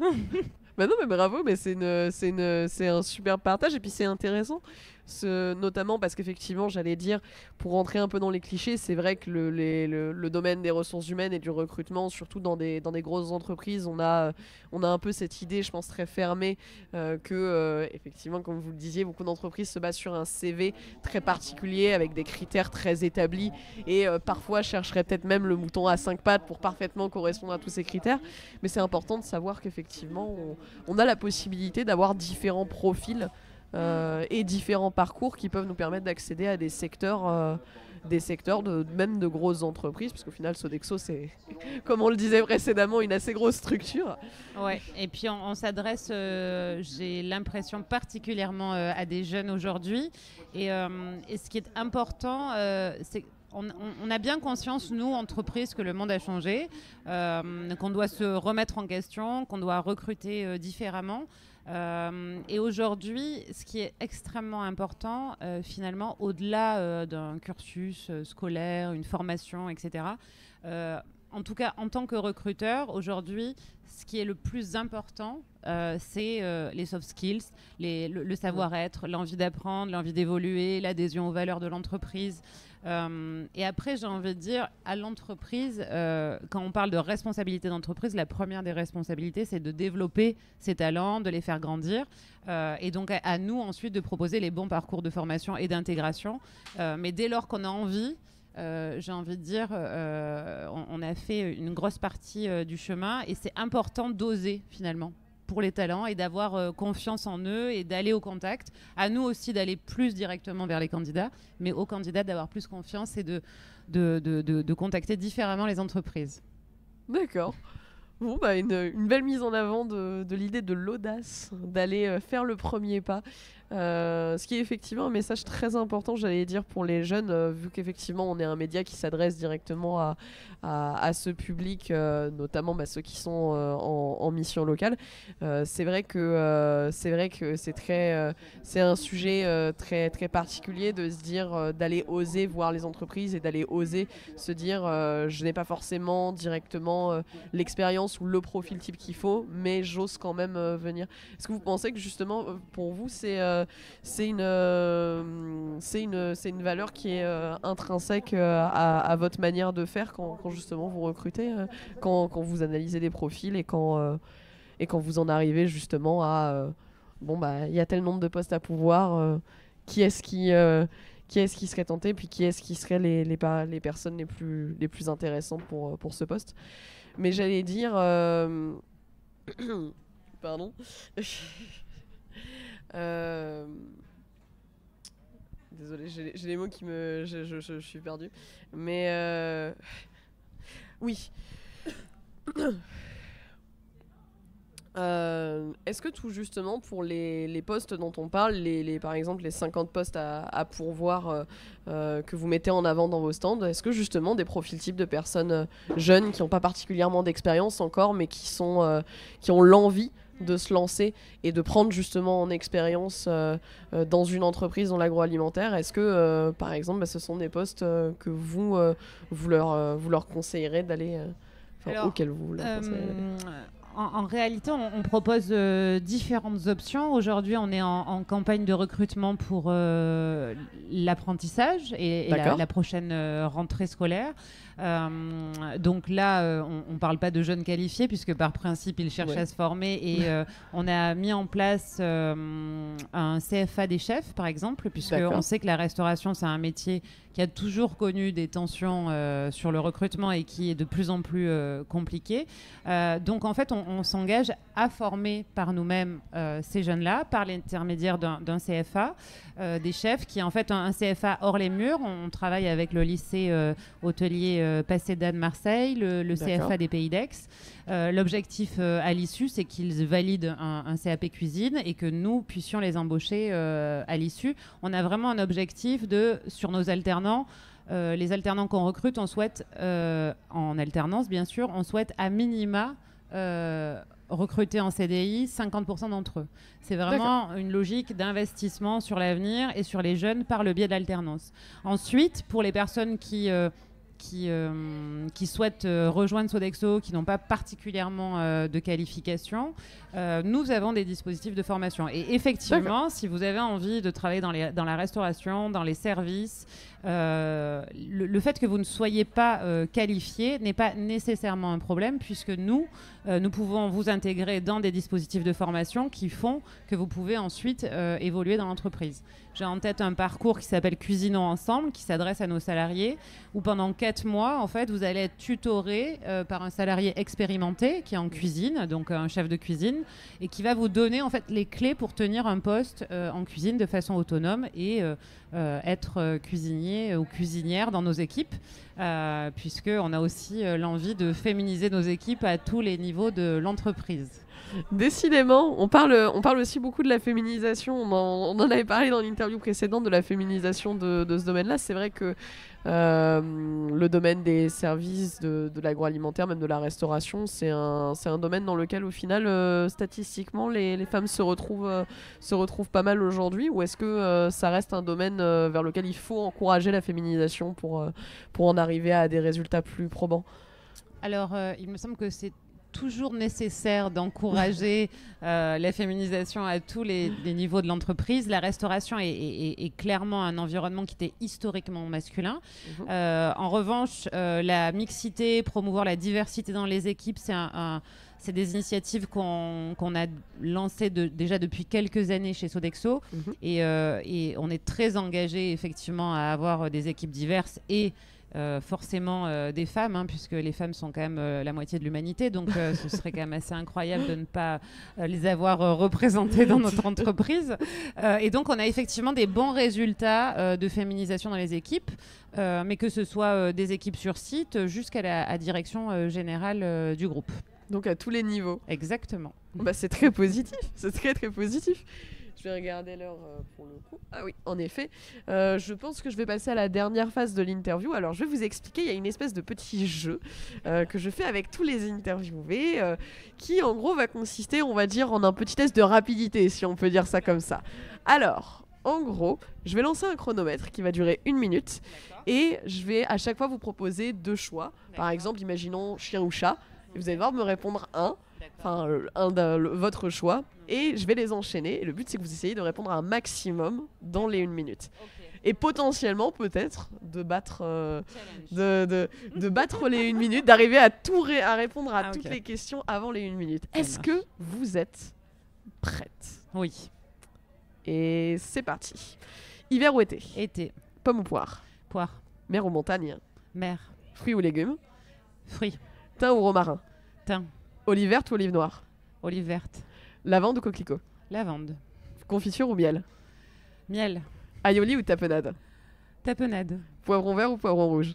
Bah non, mais bravo, mais c'est un super partage et puis c'est intéressant. Notamment parce qu'effectivement, j'allais dire, pour rentrer un peu dans les clichés, c'est vrai que le domaine des ressources humaines et du recrutement, surtout dans des grosses entreprises, on a un peu cette idée, je pense, très fermée que, effectivement, comme vous le disiez, beaucoup d'entreprises se basent sur un CV très particulier avec des critères très établis et parfois chercheraient peut-être même le mouton à 5 pattes pour parfaitement correspondre à tous ces critères. Mais c'est important de savoir qu'effectivement, on a la possibilité d'avoir différents profils et différents parcours qui peuvent nous permettre d'accéder à des secteurs même de grosses entreprises, parce qu'au final Sodexo c'est, comme on le disait précédemment, une assez grosse structure. Ouais, et puis on s'adresse, j'ai l'impression particulièrement à des jeunes aujourd'hui, et ce qui est important, c'est on a bien conscience, nous, entreprises, que le monde a changé, qu'on doit se remettre en question, qu'on doit recruter différemment. Et aujourd'hui, ce qui est extrêmement important, finalement, au-delà d'un cursus scolaire, une formation, etc., en tout cas, en tant que recruteur, aujourd'hui, ce qui est le plus important, c'est les soft skills, le savoir-être, l'envie d'apprendre, l'envie d'évoluer, l'adhésion aux valeurs de l'entreprise. Et après, j'ai envie de dire, à l'entreprise, quand on parle de responsabilité d'entreprise, la première des responsabilités, c'est de développer ses talents, de les faire grandir. Et donc, à nous ensuite de proposer les bons parcours de formation et d'intégration. Mais dès lors qu'on a envie, j'ai envie de dire, on a fait une grosse partie du chemin et c'est important d'oser finalement pour les talents et d'avoir confiance en eux et d'aller au contact. À nous aussi d'aller plus directement vers les candidats, mais aux candidats d'avoir plus confiance et de contacter différemment les entreprises. D'accord. Bon, bah une belle mise en avant de l'idée de l'audace, d'aller faire le premier pas. Ce qui est effectivement un message très important, j'allais dire, pour les jeunes, vu qu'effectivement on est un média qui s'adresse directement à ce public, notamment ceux qui sont en mission locale. C'est vrai que c'est un sujet très, très particulier de se dire, d'aller oser voir les entreprises et d'aller oser se dire je n'ai pas forcément directement l'expérience ou le profil type qu'il faut, mais j'ose quand même venir. Est-ce que vous pensez que justement pour vous c'est une valeur qui est intrinsèque à votre manière de faire quand justement vous recrutez, quand vous analysez des profils et quand vous en arrivez justement à il y a tel nombre de postes à pouvoir, qui est-ce qui serait tenté, puis qui est-ce qui seraient les personnes les plus intéressantes pour ce poste. Mais j'allais dire pardon. Désolée, j'ai les mots qui me... Je suis perdue. Mais... Oui. Est-ce que tout justement pour les postes dont on parle, par exemple les 50 postes à pourvoir que vous mettez en avant dans vos stands, est-ce que justement des profils types de personnes jeunes qui n'ont pas particulièrement d'expérience encore mais qui ont l'envie de se lancer et de prendre justement en expérience dans une entreprise dans l'agroalimentaire, est-ce que par exemple ce sont des postes que vous leur conseillerez d'aller auxquels vous leur conseillerez d'aller? En réalité, on propose différentes options. Aujourd'hui, on est en campagne de recrutement pour l'apprentissage et la prochaine rentrée scolaire. Donc là, on ne parle pas de jeunes qualifiés puisque par principe, ils cherchent à se former. Et on a mis en place un CFA des chefs, par exemple, puisqu'on sait que la restauration, c'est un métier qui a toujours connu des tensions sur le recrutement et qui est de plus en plus compliqué. Donc en fait, on s'engage à former par nous-mêmes ces jeunes-là, par l'intermédiaire d'un CFA, des chefs qui est en fait un CFA hors les murs. On travaille avec le lycée hôtelier Paseda de Marseille, le CFA des Pays d'Aix. L'objectif à l'issue, c'est qu'ils valident un CAP cuisine et que nous puissions les embaucher à l'issue. On a vraiment un objectif sur nos alternants. Les alternants qu'on recrute, on souhaite, en alternance bien sûr, on souhaite à minima recruter en CDI 50% d'entre eux. C'est vraiment une logique d'investissement sur l'avenir et sur les jeunes par le biais de l'alternance. Ensuite, pour les personnes qui souhaitent rejoindre Sodexo, qui n'ont pas particulièrement de qualification, nous avons des dispositifs de formation. Et effectivement, si vous avez envie de travailler dans la restauration, dans les services, le fait que vous ne soyez pas qualifié n'est pas nécessairement un problème, puisque nous pouvons vous intégrer dans des dispositifs de formation qui font que vous pouvez ensuite évoluer dans l'entreprise. J'ai en tête un parcours qui s'appelle Cuisinons ensemble, qui s'adresse à nos salariés, où pendant 4 mois, en fait, vous allez être tutoré par un salarié expérimenté qui est en cuisine, donc un chef de cuisine, et qui va vous donner en fait les clés pour tenir un poste en cuisine de façon autonome et être cuisinier ou cuisinière dans nos équipes, puisqu'on a aussi l'envie de féminiser nos équipes à tous les niveaux de l'entreprise. Décidément, on parle aussi beaucoup de la féminisation. On en avait parlé dans l'interview précédente de la féminisation de ce domaine-là. C'est vrai que le domaine des services, de l'agroalimentaire, même de la restauration, c'est un domaine dans lequel, au final, statistiquement, les femmes se retrouvent pas mal aujourd'hui. Ou est-ce que ça reste un domaine vers lequel il faut encourager la féminisation pour en arriver à des résultats plus probants? Alors, il me semble que c'est toujours nécessaire d'encourager la féminisation à tous les niveaux de l'entreprise. La restauration est clairement un environnement qui était historiquement masculin. En revanche, la mixité, promouvoir la diversité dans les équipes, c'est des initiatives qu'on a lancées déjà depuis quelques années chez Sodexo. Et on est très engagé effectivement à avoir des équipes diverses et forcément des femmes, puisque les femmes sont quand même la moitié de l'humanité, donc ce serait quand même assez incroyable de ne pas les avoir représentées dans notre entreprise. Et donc on a effectivement des bons résultats de féminisation dans les équipes, mais que ce soit des équipes sur site jusqu'à la direction générale du groupe. Donc à tous les niveaux. Exactement. Bah, c'est très positif, c'est très très positif. Je vais regarder l'heure pour le coup. Ah oui, en effet. Je pense que je vais passer à la dernière phase de l'interview. Alors, je vais vous expliquer. Il y a une espèce de petit jeu que je fais avec tous les interviewés qui, en gros, va consister, on va dire, en un petit test de rapidité, si on peut dire ça comme ça. Alors, en gros, je vais lancer un chronomètre qui va durer 1 minute. Et je vais à chaque fois vous proposer 2 choix. Par exemple, imaginons chien ou chat. Et vous allez devoir me répondre votre choix, et je vais les enchaîner. Et le but, c'est que vous essayez de répondre à un maximum dans les 1 minute. Et potentiellement, peut-être, de battre les 1 minute, d'arriver à répondre à toutes les questions avant les 1 minute. Est-ce que vous êtes prête? Oui. Et c'est parti. Hiver ou été? Été. Pomme ou poire? Poire. Mer ou montagne? Mer. Fruits ou légumes? Fruits. Thym ou romarin? Thym. Olive verte ou olive noire? Olive verte. Lavande ou coquelicot? Lavande. Confiture ou miel? Miel. Aioli ou tapenade? Tapenade. Poivron vert ou poivron rouge?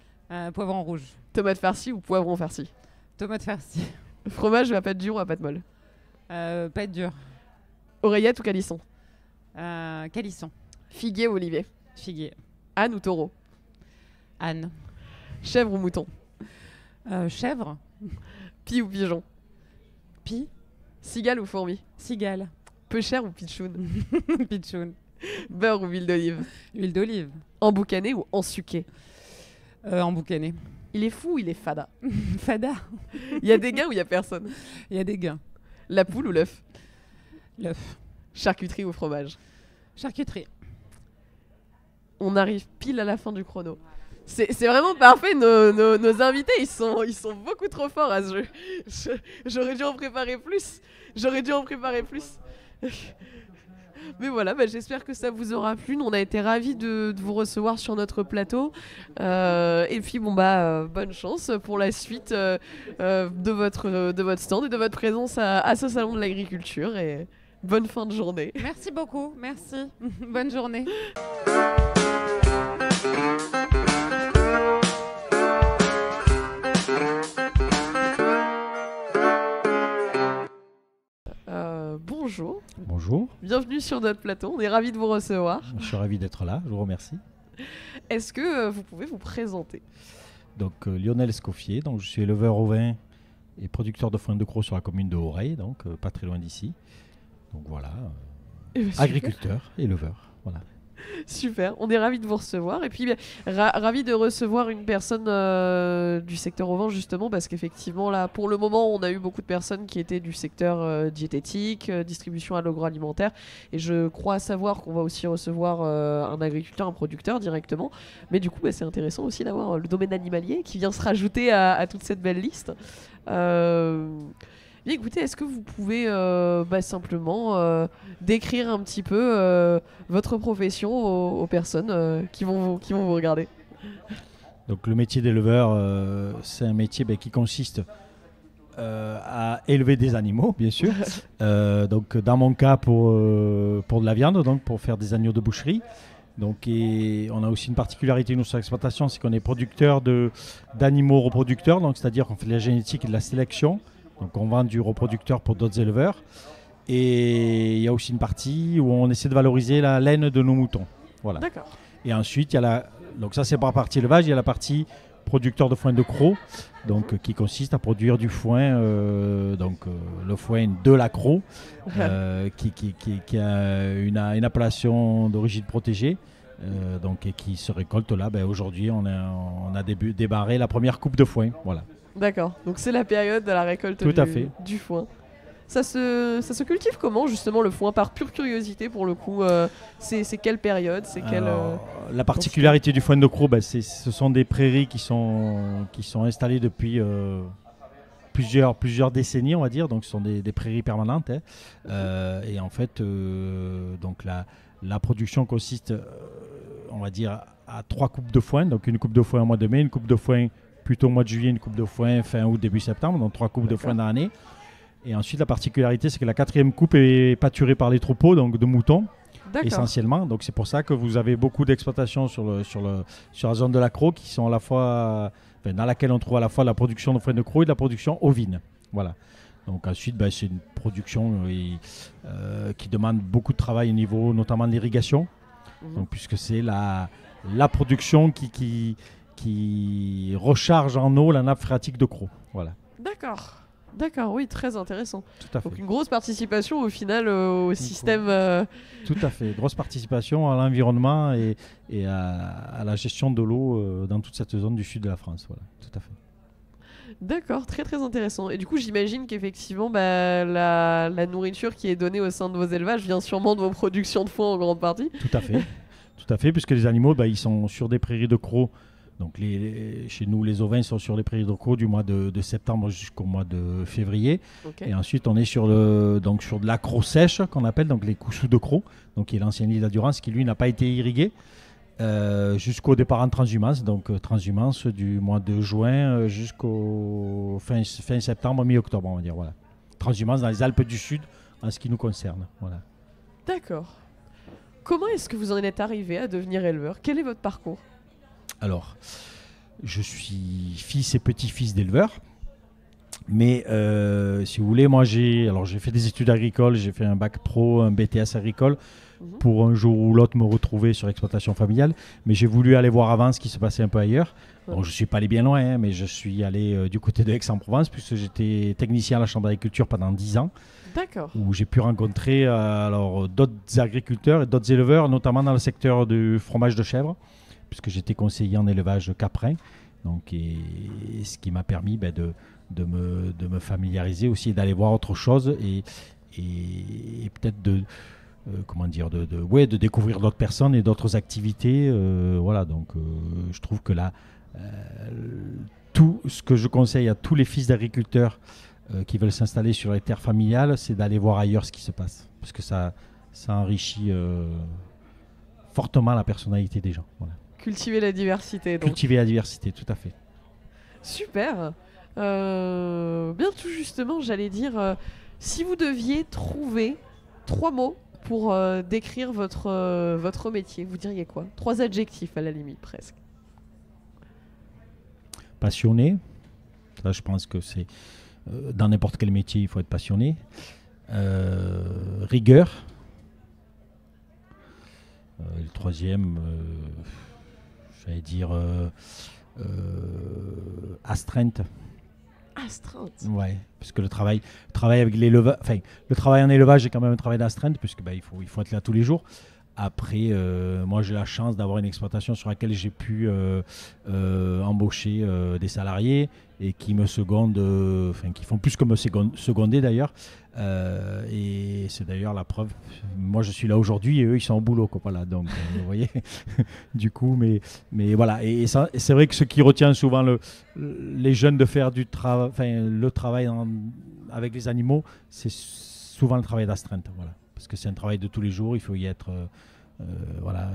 Poivron rouge. Tomate farcie ou poivron farci? Tomate farcie. Fromage à pâte dure ou à pâte molle? Pas être dur. Oreillette ou calisson? Calisson. Figuier ou olivier? Figuier. Âne ou taureau? Âne. Chèvre ou mouton? Chèvre. Pie ou pigeon? Pie. Cigale ou fourmi? Cigale. Peu cher ou pitchoun? Pitchoun. Beurre ou huile d'olive? Huile d'olive. Emboucané ou ensuqué? Emboucané. Il est fou ou il est fada? Fada. Il y a des gains ou il y a personne? Il y a des gains. La poule ou l'œuf? L'œuf. Charcuterie ou fromage? Charcuterie. On arrive pile à la fin du chrono. C'est vraiment parfait, nos invités, ils sont beaucoup trop forts à ce jeu. J'aurais dû en préparer plus. Mais voilà, j'espère que ça vous aura plu. On a été ravis de vous recevoir sur notre plateau. Et puis bonne chance pour la suite de votre stand et de votre présence à ce salon de l'agriculture. Et bonne fin de journée. Merci beaucoup, merci. Bonne journée. Bonjour. Bonjour. Bienvenue sur notre plateau. On est ravis de vous recevoir. Je suis ravi d'être là. Je vous remercie. Est-ce que vous pouvez vous présenter? Donc Lionel Escoffier. Donc je suis éleveur ovin et producteur de foin de crocs sur la commune de Aureil, donc pas très loin d'ici. Donc voilà. Agriculteur, éleveur. Voilà. Super, on est ravis de vous recevoir et puis ravis de recevoir une personne du secteur ovin justement parce qu'effectivement là pour le moment on a eu beaucoup de personnes qui étaient du secteur diététique, distribution à l'agroalimentaire et je crois savoir qu'on va aussi recevoir un agriculteur, un producteur directement, mais du coup c'est intéressant aussi d'avoir le domaine animalier qui vient se rajouter à toute cette belle liste. Écoutez, est-ce que vous pouvez simplement décrire un petit peu votre profession aux personnes qui vont vous regarder? Donc le métier d'éleveur, c'est un métier qui consiste à élever des animaux, bien sûr. Donc dans mon cas pour de la viande, donc pour faire des agneaux de boucherie. Donc, et on a aussi une particularité nous sur l'exploitation, c'est qu'on est producteur d'animaux reproducteurs, donc c'est-à-dire qu'on fait de la génétique et de la sélection. Donc on vend du reproducteur pour d'autres éleveurs. Et il y a aussi une partie où on essaie de valoriser la laine de nos moutons. Voilà. D'accord. Et ensuite, il y a donc ça c'est par partie élevage, il y a la partie producteur de foin de crocs, donc qui consiste à produire du foin, le foin de l'accro, qui a une appellation d'origine protégée. Et qui se récolte là. Aujourd'hui, on a débarré la première coupe de foin. Voilà. D'accord, donc c'est la période de la récolte du foin. Ça se cultive comment justement le foin? Par pure curiosité pour le coup, c'est quelle période? La particularité du foin de croc, ce sont des prairies qui sont installées depuis plusieurs décennies, on va dire. Donc ce sont des prairies permanentes. Et en fait, donc la production consiste, on va dire, à 3 coupes de foin. Donc une coupe de foin au mois de mai, une coupe de foin plutôt au mois de juillet, une coupe de foin fin août, début septembre, donc 3 coupes de foin dans l'année. Et ensuite, la particularité, c'est que la 4e coupe est pâturée par les troupeaux, donc de moutons, essentiellement. Donc c'est pour ça que vous avez beaucoup d'exploitations sur la zone de l'accro qui sont à la fois, dans laquelle on trouve à la fois la production de foin de crocs et de la production ovine. Voilà. Donc ensuite, c'est une production qui demande beaucoup de travail au niveau notamment de l'irrigation, donc, puisque c'est la production qui recharge en eau la nappe phréatique de crocs. Voilà. D'accord, oui, très intéressant. Tout à fait. Donc une grosse participation au final au système. Tout à fait, grosse participation à l'environnement et à la gestion de l'eau dans toute cette zone du sud de la France. Voilà, tout à fait. D'accord, très très intéressant. Et du coup, j'imagine qu'effectivement, la nourriture qui est donnée au sein de vos élevages vient sûrement de vos productions de foin en grande partie. Tout à fait, puisque les animaux, ils sont sur des prairies de crocs. Donc chez nous, les ovins sont sur les prairies de crocs du mois de septembre jusqu'au mois de février. Okay. Et ensuite, on est sur de l'accro sèche, qu'on appelle donc les coussous de crocs, donc qui est l'ancienne île d'Adurance, qui lui n'a pas été irrigué jusqu'au départ en transhumance. Donc transhumance du mois de juin jusqu'au fin septembre, mi-octobre, on va dire. Voilà. Transhumance dans les Alpes du Sud, en ce qui nous concerne. Voilà. D'accord. Comment est-ce que vous en êtes arrivé à devenir éleveur? Quel est votre parcours? Alors, je suis fils et petit-fils d'éleveurs. Mais si vous voulez, moi j'ai fait des études agricoles, j'ai fait un bac pro, un BTS agricole, pour un jour ou l'autre me retrouver sur l'exploitation familiale. Mais j'ai voulu aller voir avant ce qui se passait un peu ailleurs. Bon, je ne suis pas allé bien loin, hein, mais je suis allé du côté de Aix-en-Provence, puisque j'étais technicien à la Chambre d'agriculture pendant 10 ans. D'accord. Où j'ai pu rencontrer d'autres agriculteurs et d'autres éleveurs, notamment dans le secteur du fromage de chèvre, puisque j'étais conseiller en élevage caprin. Donc, et ce qui m'a permis de me familiariser aussi et d'aller voir autre chose et peut-être de découvrir d'autres personnes et d'autres activités. Voilà, donc je trouve que là, tout ce que je conseille à tous les fils d'agriculteurs qui veulent s'installer sur les terres familiales, c'est d'aller voir ailleurs ce qui se passe. Parce que ça enrichit fortement la personnalité des gens. Voilà. Cultiver la diversité. Donc. Cultiver la diversité, tout à fait. Super. Bien tout justement, j'allais dire, si vous deviez trouver 3 mots pour décrire votre métier, vous diriez quoi? 3 adjectifs à la limite presque. Passionné. Ça, je pense que c'est... dans n'importe quel métier, il faut être passionné. Rigueur. Le troisième, j'allais dire astreinte. Astreinte. Ouais, parce que le travail avec l'élevage, enfin, le travail en élevage est quand même un travail d'astreinte, puisque il faut être là tous les jours. Après, moi j'ai la chance d'avoir une exploitation sur laquelle j'ai pu embaucher des salariés et qui me secondent, qui font plus que me seconder d'ailleurs. Et c'est d'ailleurs la preuve. Moi je suis là aujourd'hui et eux ils sont au boulot, quoi. Voilà, donc vous voyez. Du coup, mais voilà. Et c'est vrai que ce qui retient souvent les jeunes de faire le travail avec les animaux, c'est souvent le travail d'astreinte. Voilà. Parce que c'est un travail de tous les jours, il faut y être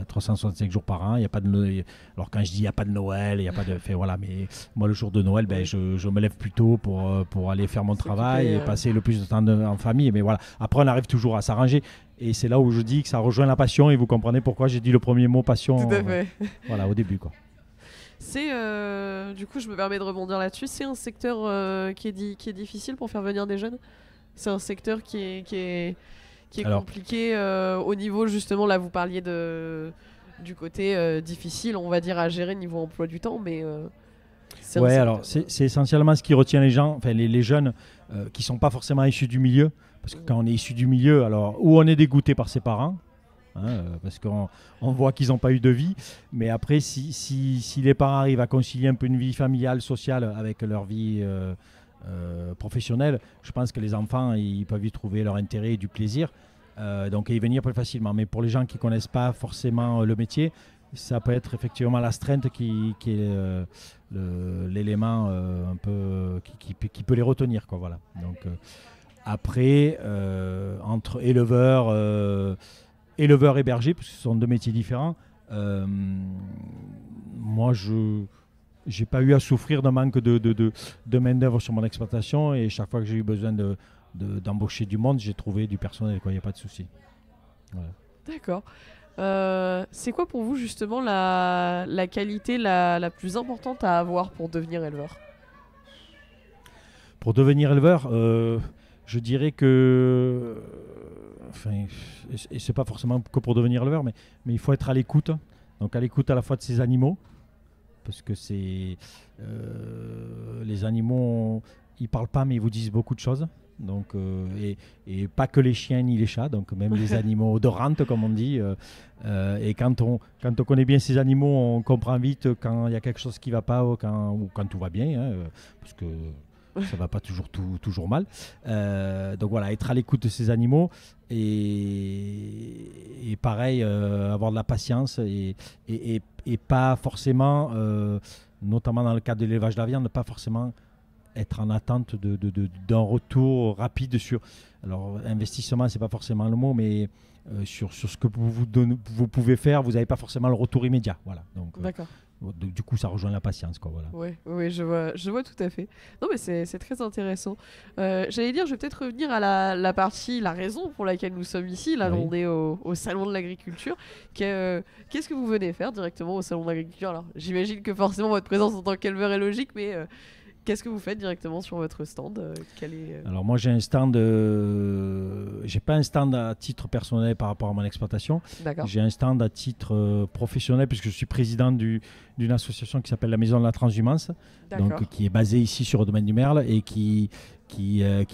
365 jours par an. Y a pas alors quand je dis il n'y a pas de Noël, il y a pas de... voilà, mais moi le jour de Noël, je me lève plus tôt pour aller faire mon travail et passer le plus de temps en famille. Mais voilà, après on arrive toujours à s'arranger. Et c'est là où je dis que ça rejoint la passion et vous comprenez pourquoi j'ai dit le premier mot passion. Tout à fait. Voilà, au début, quoi. C'est, du coup je me permets de rebondir là-dessus, c'est un secteur qui est difficile pour faire venir des jeunes. C'est un secteur qui est compliqué au niveau, justement, là vous parliez du côté difficile, on va dire, à gérer niveau emploi du temps, mais ouais, alors c'est essentiellement ce qui retient les gens, enfin les jeunes qui sont pas forcément issus du milieu, parce que quand on est issu du milieu, alors ou on est dégoûté par ses parents, parce qu'on voit qu'ils n'ont pas eu de vie, mais après si les parents arrivent à concilier un peu une vie familiale, sociale avec leur vie professionnelle, je pense que les enfants ils peuvent y trouver leur intérêt et du plaisir, donc y venir plus facilement. Mais pour les gens qui connaissent pas forcément le métier, ça peut être effectivement l'astreinte qui est l'élément un peu qui peut les retenir, quoi. Voilà. Donc après entre éleveurs et bergers, parce que ce sont 2 métiers différents, moi j'ai pas eu à souffrir d'un manque de main-d'œuvre sur mon exploitation, et chaque fois que j'ai eu besoin d'embaucher du monde, j'ai trouvé du personnel, quoi. Il n'y a pas de souci. Voilà. D'accord. C'est quoi pour vous justement la qualité la plus importante à avoir pour devenir éleveur? Pour devenir éleveur, je dirais que... et c'est pas forcément que pour devenir éleveur, mais il faut être à l'écoute. Donc à l'écoute à la fois de ses animaux, parce que c'est les animaux, ils parlent pas, mais ils vous disent beaucoup de choses. Donc et pas que les chiens ni les chats, donc même les animaux de rente, comme on dit. Et quand on connaît bien ces animaux, on comprend vite quand il y a quelque chose qui va pas ou quand tout va bien, parce que ça va pas toujours mal. Donc voilà, être à l'écoute de ces animaux et pareil, avoir de la patience et pas forcément, notamment dans le cadre de l'élevage de la viande, pas forcément être en attente d'un retour rapide sur... Alors, investissement, c'est pas forcément le mot, mais sur ce que vous pouvez faire, vous n'avez pas forcément le retour immédiat. Voilà. Donc, d'accord. Du coup, ça rejoint la patience, quoi. Voilà. Oui, je vois tout à fait. Non, mais c'est très intéressant. J'allais dire, je vais peut-être revenir à la raison pour laquelle nous sommes ici. Là, on est au Salon de l'Agriculture. Qu'est-ce que vous venez faire directement au Salon de l'Agriculture? Alors, j'imagine que forcément, votre présence en tant qu'éleveur est logique, mais Qu'est-ce que vous faites directement sur votre stand quel est, Alors moi j'ai un stand, j'ai pas un stand à titre personnel par rapport à mon exploitation. D'accord. J'ai un stand à titre professionnel puisque je suis président d'une association qui s'appelle la Maison de la Transhumance, D'accord. donc qui est basée ici sur le domaine du Merle et qui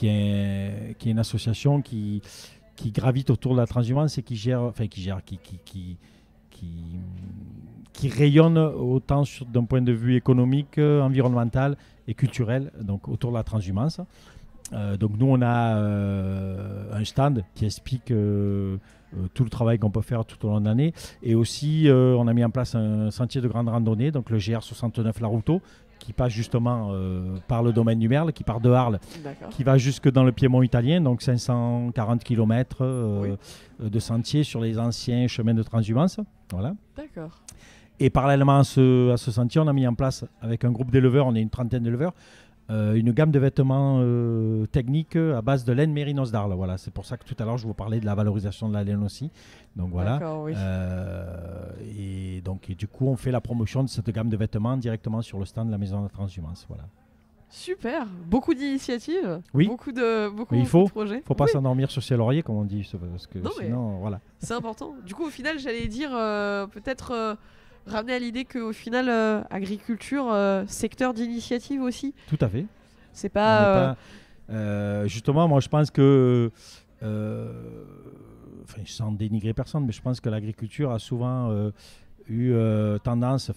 est une association qui gravite autour de la transhumance et qui rayonne autant d'un point de vue économique, environnemental et culturel, donc autour de la transhumance. Donc nous on a un stand qui explique tout le travail qu'on peut faire tout au long de l'année, et aussi on a mis en place un sentier de grande randonnée, donc le GR69 Larouto, qui passe justement par le domaine du Merle, qui part de Arles, D'accord. qui va jusque dans le Piémont italien, donc 540 km Oui. de sentiers sur les anciens chemins de transhumance. Voilà. D'accord. Et parallèlement à ce sentier, on a mis en place, avec un groupe d'éleveurs, on est une trentaine d'éleveurs, une gamme de vêtements techniques à base de laine mérinos d'Arles. Voilà, c'est pour ça que tout à l'heure, je vous parlais de la valorisation de la laine aussi. Donc voilà. D'accord, oui. Et du coup, on fait la promotion de cette gamme de vêtements directement sur le stand de la Maison de la Transhumance. Voilà. Super. Beaucoup d'initiatives. Oui. Beaucoup de Mais il faut. projets. Il ne faut pas Oui, s'endormir sur ses lauriers, comme on dit, parce que Non, mais- sinon, voilà. c'est important. Du coup, au final, j'allais dire peut-être ramener à l'idée qu'au final, agriculture, secteur d'initiative aussi. Tout à fait. C'est On pas. n'est pas- justement, moi, je pense que, sans dénigrer personne, mais je pense que l'agriculture a souvent eu tendance,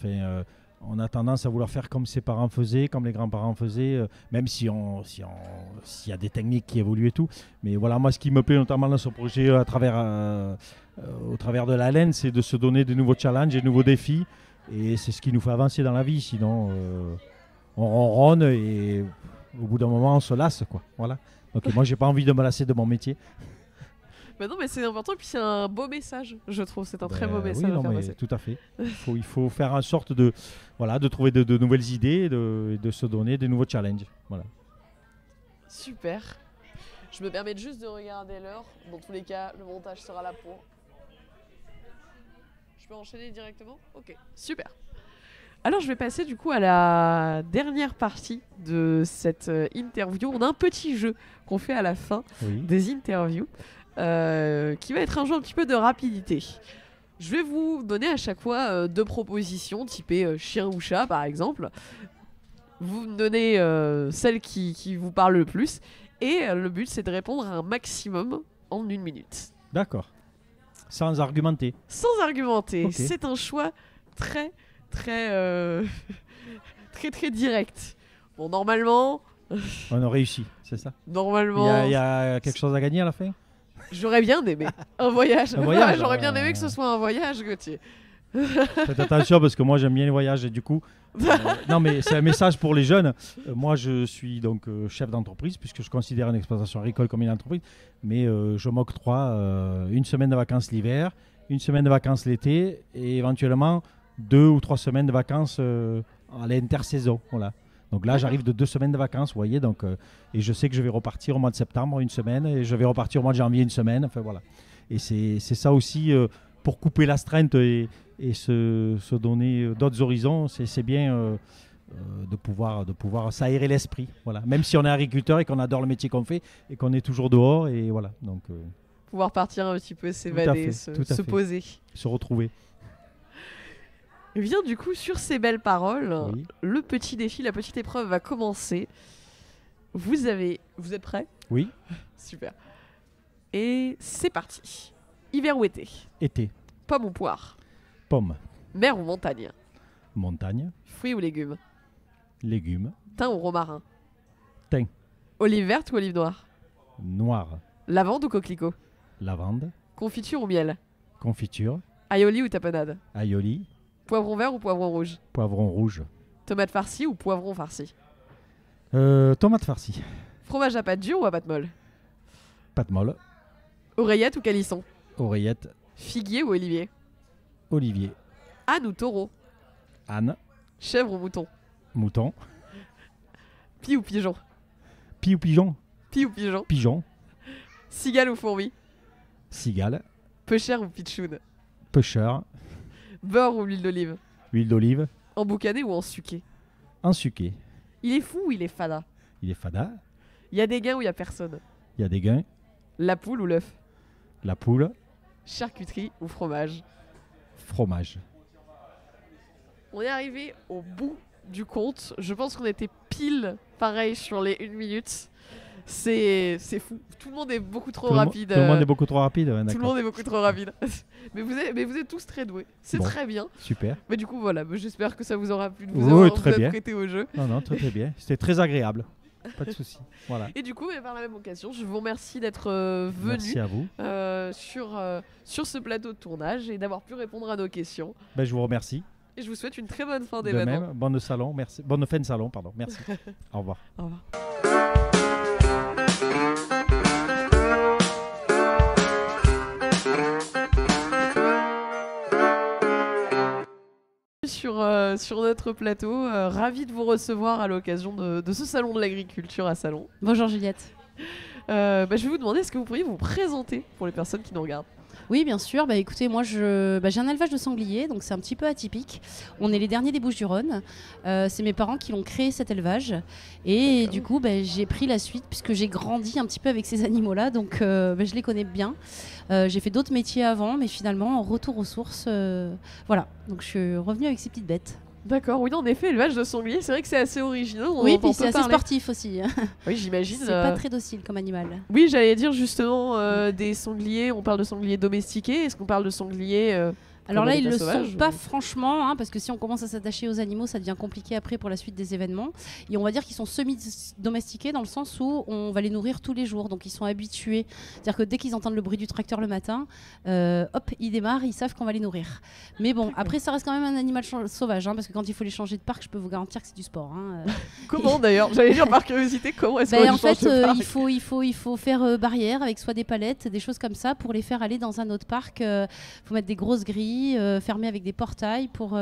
on a tendance à vouloir faire comme ses parents faisaient, comme les grands-parents faisaient, même s'il y a des techniques qui évoluent et tout. Mais voilà, moi, ce qui me plaît notamment dans ce projet au travers de la laine, c'est de se donner de nouveaux challenges et de nouveaux défis. Et c'est ce qui nous fait avancer dans la vie. Sinon, on ronronne et au bout d'un moment, on se lasse, quoi. Voilà. Donc moi, j'ai pas envie de me lasser de mon métier. Bah non, mais c'est important. Et puis c'est un beau message, je trouve. C'est un très beau Ben, message oui, à non, faire mais passer. tout à fait. Il faut faire en sorte de trouver de nouvelles idées, de se donner des nouveaux challenges. Voilà. Super. Je me permets juste de regarder l'heure. Dans tous les cas, le montage sera là pour. Je peux enchaîner directement? Ok, super. Alors je vais passer du coup à la dernière partie de cette interview. On a un petit jeu qu'on fait à la fin Oui. des interviews qui va être un jeu un petit peu de rapidité. Je vais vous donner à chaque fois deux propositions typées chien ou chat par exemple. Vous me donnez celle qui vous parle le plus et le but c'est de répondre à un maximum en 1 minute. D'accord. Sans argumenter. Sans argumenter. Ok. C'est un choix très très très direct. Bon normalement On a réussi, c'est ça. normalement Il y a quelque chose à gagner à la fin. j'aurais bien aimé un voyage. Un voyage, J'aurais bien aimé que ce soit un voyage, Gauthier. Faites attention parce que moi j'aime bien les voyages et du coup, non mais c'est un message pour les jeunes. Moi je suis donc chef d'entreprise puisque je considère une exploitation agricole comme une entreprise, mais je m'octroie une semaine de vacances l'hiver, une semaine de vacances l'été et éventuellement 2 ou 3 semaines de vacances à l'intersaison. Voilà. Donc là j'arrive de 2 semaines de vacances, vous voyez, donc, et je sais que je vais repartir au mois de septembre une semaine et je vais repartir au mois de janvier une semaine. Enfin voilà. Et c'est ça aussi pour couper l'astreinte et se donner d'autres horizons, c'est bien de pouvoir s'aérer l'esprit. Voilà. Même si on est agriculteur et qu'on adore le métier qu'on fait et qu'on est toujours dehors. Et voilà. Donc, Pouvoir partir un petit peu, s'évader, fait, tout à se fait. poser. se retrouver. Et bien du coup, sur ces belles paroles, Oui. le petit défi, la petite épreuve va commencer. Vous êtes prêts? Oui. Super. Et c'est parti. Hiver ou été? Été. Pomme ou poire? Pommes. Mer ou montagne? Montagne. Fruits ou légumes? Légumes. Thym ou romarin? Thym. Olive verte ou olive noire? Noir. Lavande ou coquelicot? Lavande. Confiture ou miel? Confiture. Aioli ou tapenade? Aioli. Poivron vert ou poivron rouge? Poivron rouge. Tomate farcie ou poivron farci? Tomate farcie. Fromage à pâte dure ou à pâte molle? Pâte molle. Oreillette ou calisson? Oreillette. Figuier ou olivier? Olivier. Âne ou taureau? Âne. Chèvre ou mouton? Mouton. Pie ou pigeon? Pie ou pigeon. Pie ou pigeon? Pigeon. Cigale ou fourmi? Cigale. Pêcheur ou pitchoun? Pêcheur. Beurre ou huile d'olive? Huile d'olive. En boucané ou en suqué? En suqué. Il est fou ou il est fada? Il est fada. Il y a des gains ou il y a personne? Il y a des gains. La poule ou l'œuf? La poule. Charcuterie ou fromage? Fromage. On est arrivé au bout du compte. Je pense qu'on était pile pareil sur les 1 minute. C'est fou. Tout le monde est beaucoup trop rapide. Tout le monde est beaucoup trop rapide. Ouais, Tout le d'accord. monde est beaucoup trop rapide. mais vous êtes tous très doués. C'est Bon. très bien. Super. Mais du coup, voilà. J'espère que ça vous aura plu de Oui, vous avoir très vous bien. être prêté au jeu. Non, très très bien. C'était très agréable. Pas de souci. Voilà. Et du coup, par la même occasion, je vous remercie d'être Merci venu à vous. sur ce plateau de tournage et d'avoir pu répondre à nos questions. Ben, je vous remercie. Et je vous souhaite une très bonne fin De d'événement. même. Bonne salon. Merci. Bonne fin de salon. Pardon. Merci. Au revoir. Au revoir. Sur notre plateau, ravi de vous recevoir à l'occasion de ce salon de l'agriculture à Salon. Bonjour Juliette. Je vais vous demander, est-ce que vous pourriez vous présenter pour les personnes qui nous regardent? Oui, bien sûr. Écoutez, moi, j'ai un élevage de sangliers, donc c'est un petit peu atypique. On est les derniers des Bouches-du-Rhône. C'est mes parents qui l'ont créé, cet élevage. Et du coup, j'ai pris la suite puisque j'ai grandi un petit peu avec ces animaux-là, donc je les connais bien. J'ai fait d'autres métiers avant, mais finalement, en retour aux sources, voilà. Donc je suis revenue avec ces petites bêtes. D'accord, oui, en effet, élevage de sangliers, c'est vrai que c'est assez original. Oui, puis c'est assez sportif aussi. Oui, j'imagine. C'est pas très docile comme animal. Oui, j'allais dire justement des sangliers, on parle de sangliers domestiqués, est-ce qu'on parle de sangliers Alors là, ils le sauvages, sont pas franchement, hein, parce que si on commence à s'attacher aux animaux, ça devient compliqué après pour la suite des événements. Et on va dire qu'ils sont semi-domestiqués dans le sens où on va les nourrir tous les jours, donc ils sont habitués. C'est-à-dire que dès qu'ils entendent le bruit du tracteur le matin, hop, ils démarrent, ils savent qu'on va les nourrir. Mais bon, après, ça reste quand même un animal sauvage, hein, parce que quand il faut les changer de parc, je peux vous garantir que c'est du sport. Hein. Comment d'ailleurs? J'allais dire par curiosité, comment est-ce qu'on les En fait, change de parc? il faut faire barrière avec soit des palettes, des choses comme ça, pour les faire aller dans un autre parc. Il faut mettre des grosses grilles, fermées avec des portails pour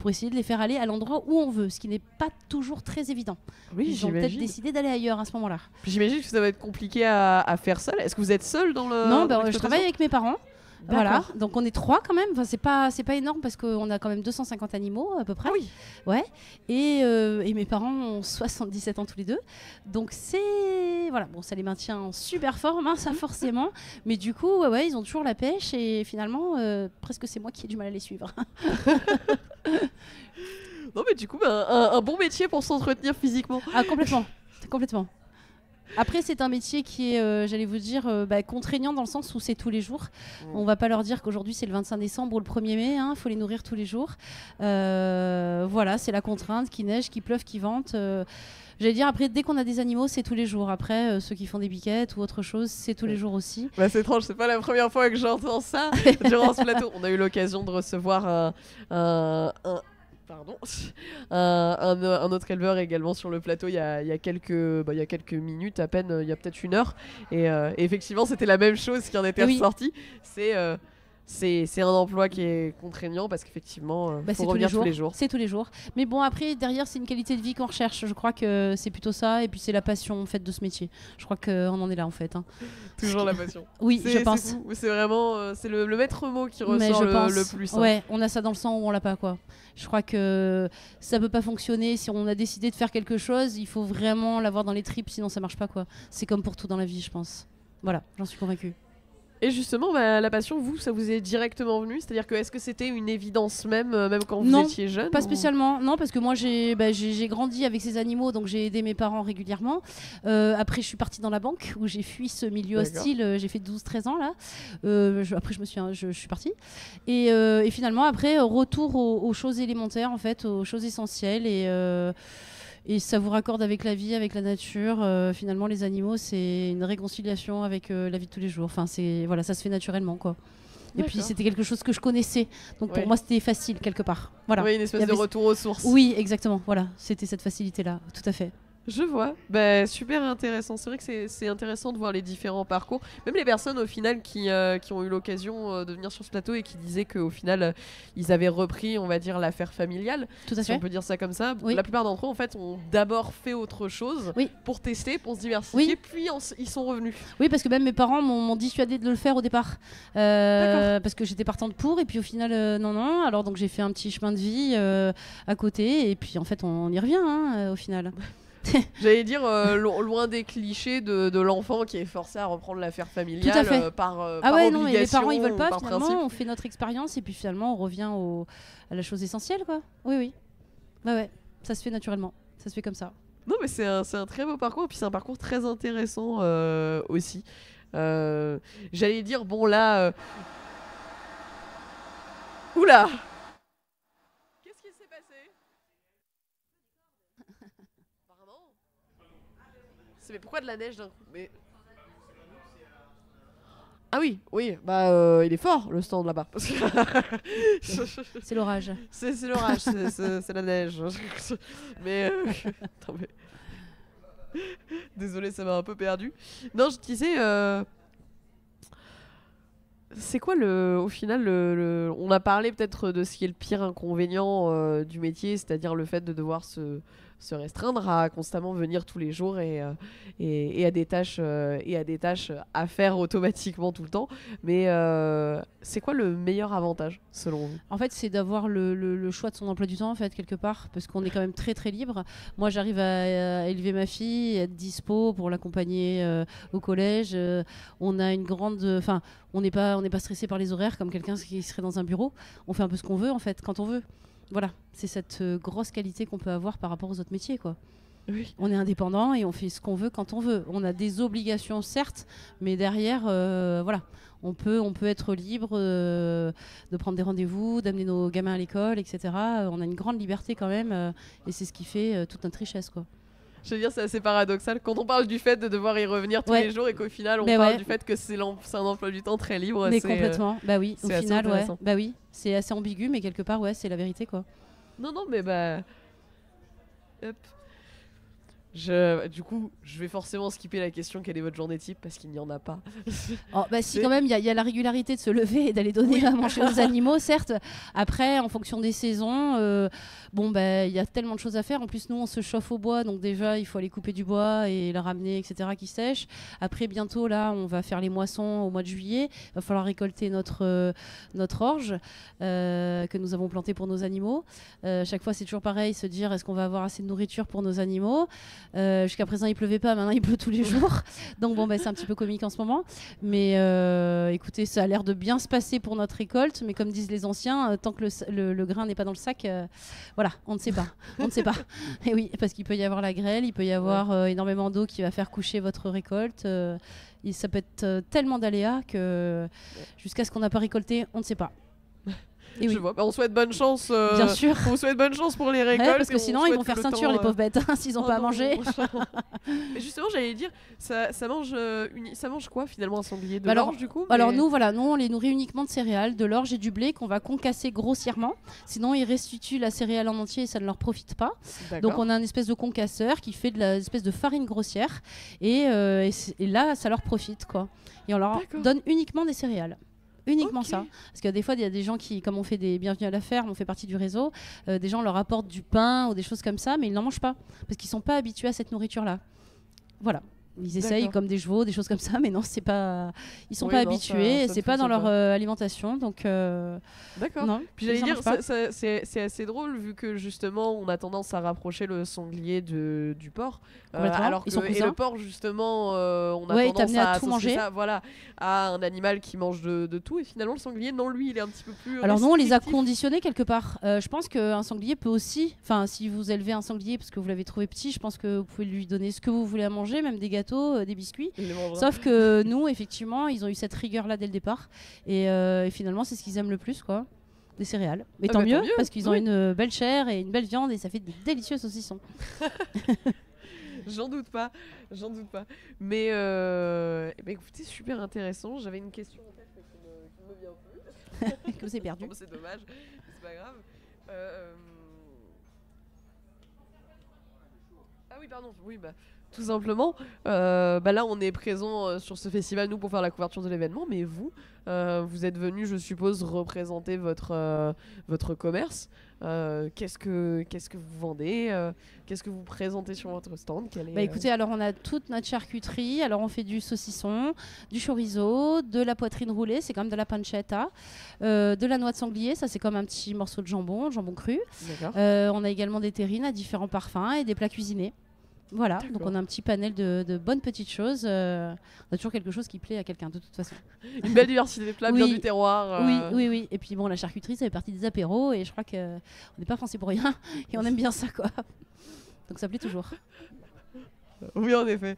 essayer de les faire aller à l'endroit où on veut, ce qui n'est pas toujours très évident. Oui, Ils ont peut-être j'imagine. décidé d'aller ailleurs à ce moment-là. J'imagine que ça va être compliqué à faire seul. Est-ce que vous êtes seul dans le Non, dans je l'exploitation? travaille avec mes parents. D'accord. Voilà, donc on est 3 quand même. Enfin, c'est pas énorme parce qu'on a quand même 250 animaux à peu près. Ah oui. Ouais. Et mes parents ont 77 ans tous les deux. Donc voilà, bon, ça les maintient en super forme, hein, ça forcément. Mais du coup, ouais, ils ont toujours la pêche et finalement, presque c'est moi qui ai du mal à les suivre. Non, mais du coup, un bon métier pour s'entretenir physiquement. Ah, complètement. Après, c'est un métier qui est, j'allais vous dire, contraignant dans le sens où c'est tous les jours. On va pas leur dire qu'aujourd'hui c'est le 25 décembre ou le 1er mai, il faut les nourrir tous les jours. Voilà, c'est la contrainte, qu'il neige, qu'il pleuve, qu'il vente. J'allais dire, après, dès qu'on a des animaux, c'est tous les jours. Après, ceux qui font des biquettes ou autre chose, c'est tous les jours aussi. C'est étrange, c'est pas la première fois que j'entends ça durant ce plateau. On a eu l'occasion de recevoir un autre éleveur également sur le plateau il y a quelques minutes à peine, il y a peut-être 1 heure. Et effectivement, c'était la même chose qui en était ressortie. C'est un emploi qui est contraignant parce qu'effectivement, faut revenir tous les jours. C'est tous les jours. Mais bon, après, derrière, c'est une qualité de vie qu'on recherche. Je crois que c'est plutôt ça. Et puis, c'est la passion en fait, de ce métier. Je crois qu'on en est là en fait. Hein. Toujours la passion. Oui, je pense. C'est vraiment c'est le maître mot qui Mais ressort je pense, le plus. Hein. Ouais, on a ça dans le sang ou on l'a pas, quoi. Je crois que ça peut pas fonctionner. Si on a décidé de faire quelque chose, il faut vraiment l'avoir dans les tripes, sinon ça marche pas, quoi. C'est comme pour tout dans la vie, je pense. Voilà, j'en suis convaincue. Et justement, la passion, vous, ça vous est directement venu? C'est-à-dire que est-ce que c'était une évidence même quand vous étiez jeune? Pas spécialement, non, parce que moi j'ai grandi avec ces animaux, donc j'ai aidé mes parents régulièrement. Après, je suis partie dans la banque où j'ai fui ce milieu hostile. J'ai fait 12-13 ans là. Après, je suis partie. Et finalement, après, retour aux choses élémentaires, en fait, aux choses essentielles et ça vous raccorde avec la vie, avec la nature. Finalement, les animaux, c'est une réconciliation avec la vie de tous les jours. Enfin, voilà, ça se fait naturellement, quoi. Et puis, c'était quelque chose que je connaissais. Donc, pour moi, c'était facile, quelque part. Voilà. Oui, une espèce de retour aux sources. Oui, exactement. Voilà, c'était cette facilité-là, tout à fait. Je vois. Bah, super intéressant. C'est vrai que c'est intéressant de voir les différents parcours. Même les personnes au final qui ont eu l'occasion de venir sur ce plateau et qui disaient qu'au final ils avaient repris, on va dire, l'affaire familiale. Tout à Si on fait. peut dire ça comme ça. Oui. La plupart d'entre eux en fait ont d'abord fait autre chose Oui. pour tester, pour se diversifier, Oui. puis ils sont revenus. Oui, parce que même mes parents m'ont dissuadé de le faire au départ. Parce que j'étais partante pour, et puis au final, non. Alors donc j'ai fait un petit chemin de vie à côté, et puis en fait, on y revient au final. J'allais dire loin des clichés de l'enfant qui est forcé à reprendre l'affaire familiale Tout à fait. par Ah ouais, obligation non, et les parents ils veulent ou pas, par finalement, principe. on fait notre expérience, et puis finalement, on revient à la chose essentielle, quoi. Oui. Bah ouais, ça se fait naturellement, ça se fait comme ça. Non, mais c'est un très beau parcours, et puis c'est un parcours très intéressant aussi. J'allais dire, bon là... Oula! Qu'est-ce qui s'est passé? Pardon? Mais pourquoi de la neige d'un coup? Mais... Ah oui, bah il est fort le stand là-bas. C'est l'orage. C'est l'orage, c'est la neige. Mais, attends, mais... Désolé, ça m'a un peu perdu. Non, je disais... C'est quoi au final on a parlé peut-être de ce qui est le pire inconvénient du métier, c'est-à-dire le fait de devoir se restreindre à constamment venir tous les jours et à des tâches à faire automatiquement tout le temps. Mais c'est quoi le meilleur avantage selon vous? En fait, c'est d'avoir le choix de son emploi du temps, en fait, quelque part, parce qu'on est quand même très très libre. Moi, j'arrive à élever ma fille, à être dispo pour l'accompagner au collège. On a une grande... Enfin, on n'est pas stressé par les horaires comme quelqu'un qui serait dans un bureau. On fait un peu ce qu'on veut, en fait, quand on veut. Voilà, c'est cette grosse qualité qu'on peut avoir par rapport aux autres métiers, quoi. Oui. On est indépendant et on fait ce qu'on veut quand on veut. On a des obligations, certes, mais derrière, voilà, on peut être libre de prendre des rendez-vous, d'amener nos gamins à l'école, etc. On a une grande liberté quand même, et c'est ce qui fait toute notre richesse, quoi. Je veux dire, c'est assez paradoxal quand on parle du fait de devoir y revenir tous les jours et qu'au final on Mais parle ouais. du fait que c'est un emploi du temps très libre. Mais complètement, bah oui, au c'est assez final, ouais. intéressant. Bah oui, c'est assez ambigu, mais quelque part, ouais, c'est la vérité, quoi. Non, mais bah... Hop. Du coup, je vais forcément skipper la question quelle est votre journée type parce qu'il n'y en a pas. Oh, bah si, C'est- quand même, il y a la régularité de se lever et d'aller donner à manger aux animaux, certes. Après, en fonction des saisons, il y a tellement de choses à faire. En plus, nous, on se chauffe au bois, donc déjà, il faut aller couper du bois et le ramener, etc., qui sèche. Après, bientôt, là, on va faire les moissons au mois de juillet. Il va falloir récolter notre orge que nous avons plantée pour nos animaux. Chaque fois, c'est toujours pareil, se dire, est-ce qu'on va avoir assez de nourriture pour nos animaux? Jusqu'à présent, il pleuvait pas, maintenant il pleut tous les jours. Donc c'est un petit peu comique en ce moment. Mais écoutez, ça a l'air de bien se passer pour notre récolte. Mais comme disent les anciens, tant que le grain n'est pas dans le sac, voilà, on ne sait pas. On ne sait pas. Et oui, parce qu'il peut y avoir la grêle, il peut y avoir énormément d'eau qui va faire coucher votre récolte. Ça peut être tellement d'aléas que jusqu'à ce qu'on n'a pas récolté, on ne sait pas. Et oui. Je vois. Bah, on souhaite bonne chance. Bien sûr. On souhaite bonne chance pour les récoltes. Ouais, parce que et on sinon, ils souhaite vont faire que le ceinture, temps, les pauvres bêtes, s'ils n'ont Oh pas à non. manger. Mais justement, j'allais dire, ça mange quoi finalement un sanglier de Bah alors- l'orge du coup? Alors mais- nous, on les nourrit uniquement de céréales, de l'orge et du blé qu'on va concasser grossièrement. Sinon, ils restituent la céréale en entier et ça ne leur profite pas. D'accord. Donc on a une espèce de concasseur qui fait de l'espèce de farine grossière et là, ça leur profite, quoi. Et on leur D'accord. donne uniquement des céréales. Uniquement Ok. ça. Parce que des fois, il y a des gens qui, comme on fait des bienvenus à la ferme, on fait partie du réseau, des gens leur apportent du pain ou des choses comme ça, mais ils n'en mangent pas. Parce qu'ils ne sont pas habitués à cette nourriture-là. Voilà. Ils essayent D'accord. comme des chevaux, des choses comme ça, mais non, c'est pas. Ils sont Oui, pas non, habitués, ça c'est ne pas dans fonctionne leur pas. alimentation, donc D'accord. non. Puis j'allais ça dire, marche pas. c'est assez drôle vu que justement on a tendance à rapprocher le sanglier du porc. Complètement. Alors Ils sont que cousins. le porc justement, on a Ouais, il est tendance amené à à tout associer manger. ça, voilà, à un animal qui mange de tout et finalement le sanglier, non, lui il est un petit peu plus. Alors nous, on les a restrictif. conditionnés quelque part. Je pense qu'un sanglier peut aussi, enfin si vous élevez un sanglier parce que vous l'avez trouvé petit, je pense que vous pouvez lui donner ce que vous voulez à manger, même des gâteaux, des biscuits. Il les mangera. Sauf que nous, effectivement, ils ont eu cette rigueur-là dès le départ. Et finalement, c'est ce qu'ils aiment le plus, quoi. Des céréales. Mais Ah tant bah, tant mieux, mieux, parce qu'ils ont oui. une belle chair et une belle viande et ça fait de délicieux saucissons. J'en doute pas. Mais eh ben, écoutez, super intéressant. J'avais une question en tête mais qui ne me vient plus. Que vous avez perdu. Bon, c'est dommage, c'est pas grave. Ah oui, pardon. Oui, bah, tout simplement. Là, on est présent sur ce festival, nous, pour faire la couverture de l'événement. Mais vous, vous êtes venu, je suppose, représenter votre commerce. Qu'est-ce que vous vendez qu'est-ce que vous présentez sur votre stand? Écoutez, alors on a toute notre charcuterie. Alors on fait du saucisson, du chorizo, de la poitrine roulée, c'est comme de la pancetta, de la noix de sanglier, ça c'est comme un petit morceau de jambon cru. On a également des terrines à différents parfums et des plats cuisinés. Voilà, donc on a un petit panel de bonnes petites choses. On a toujours quelque chose qui plaît à quelqu'un de toute façon. Une belle diversité de plats, bien du terroir. Oui. Et puis bon, la charcuterie, ça fait partie des apéros et je crois qu'on n'est pas français pour rien et on aime bien ça, quoi. Donc ça plaît toujours. Oui, en effet.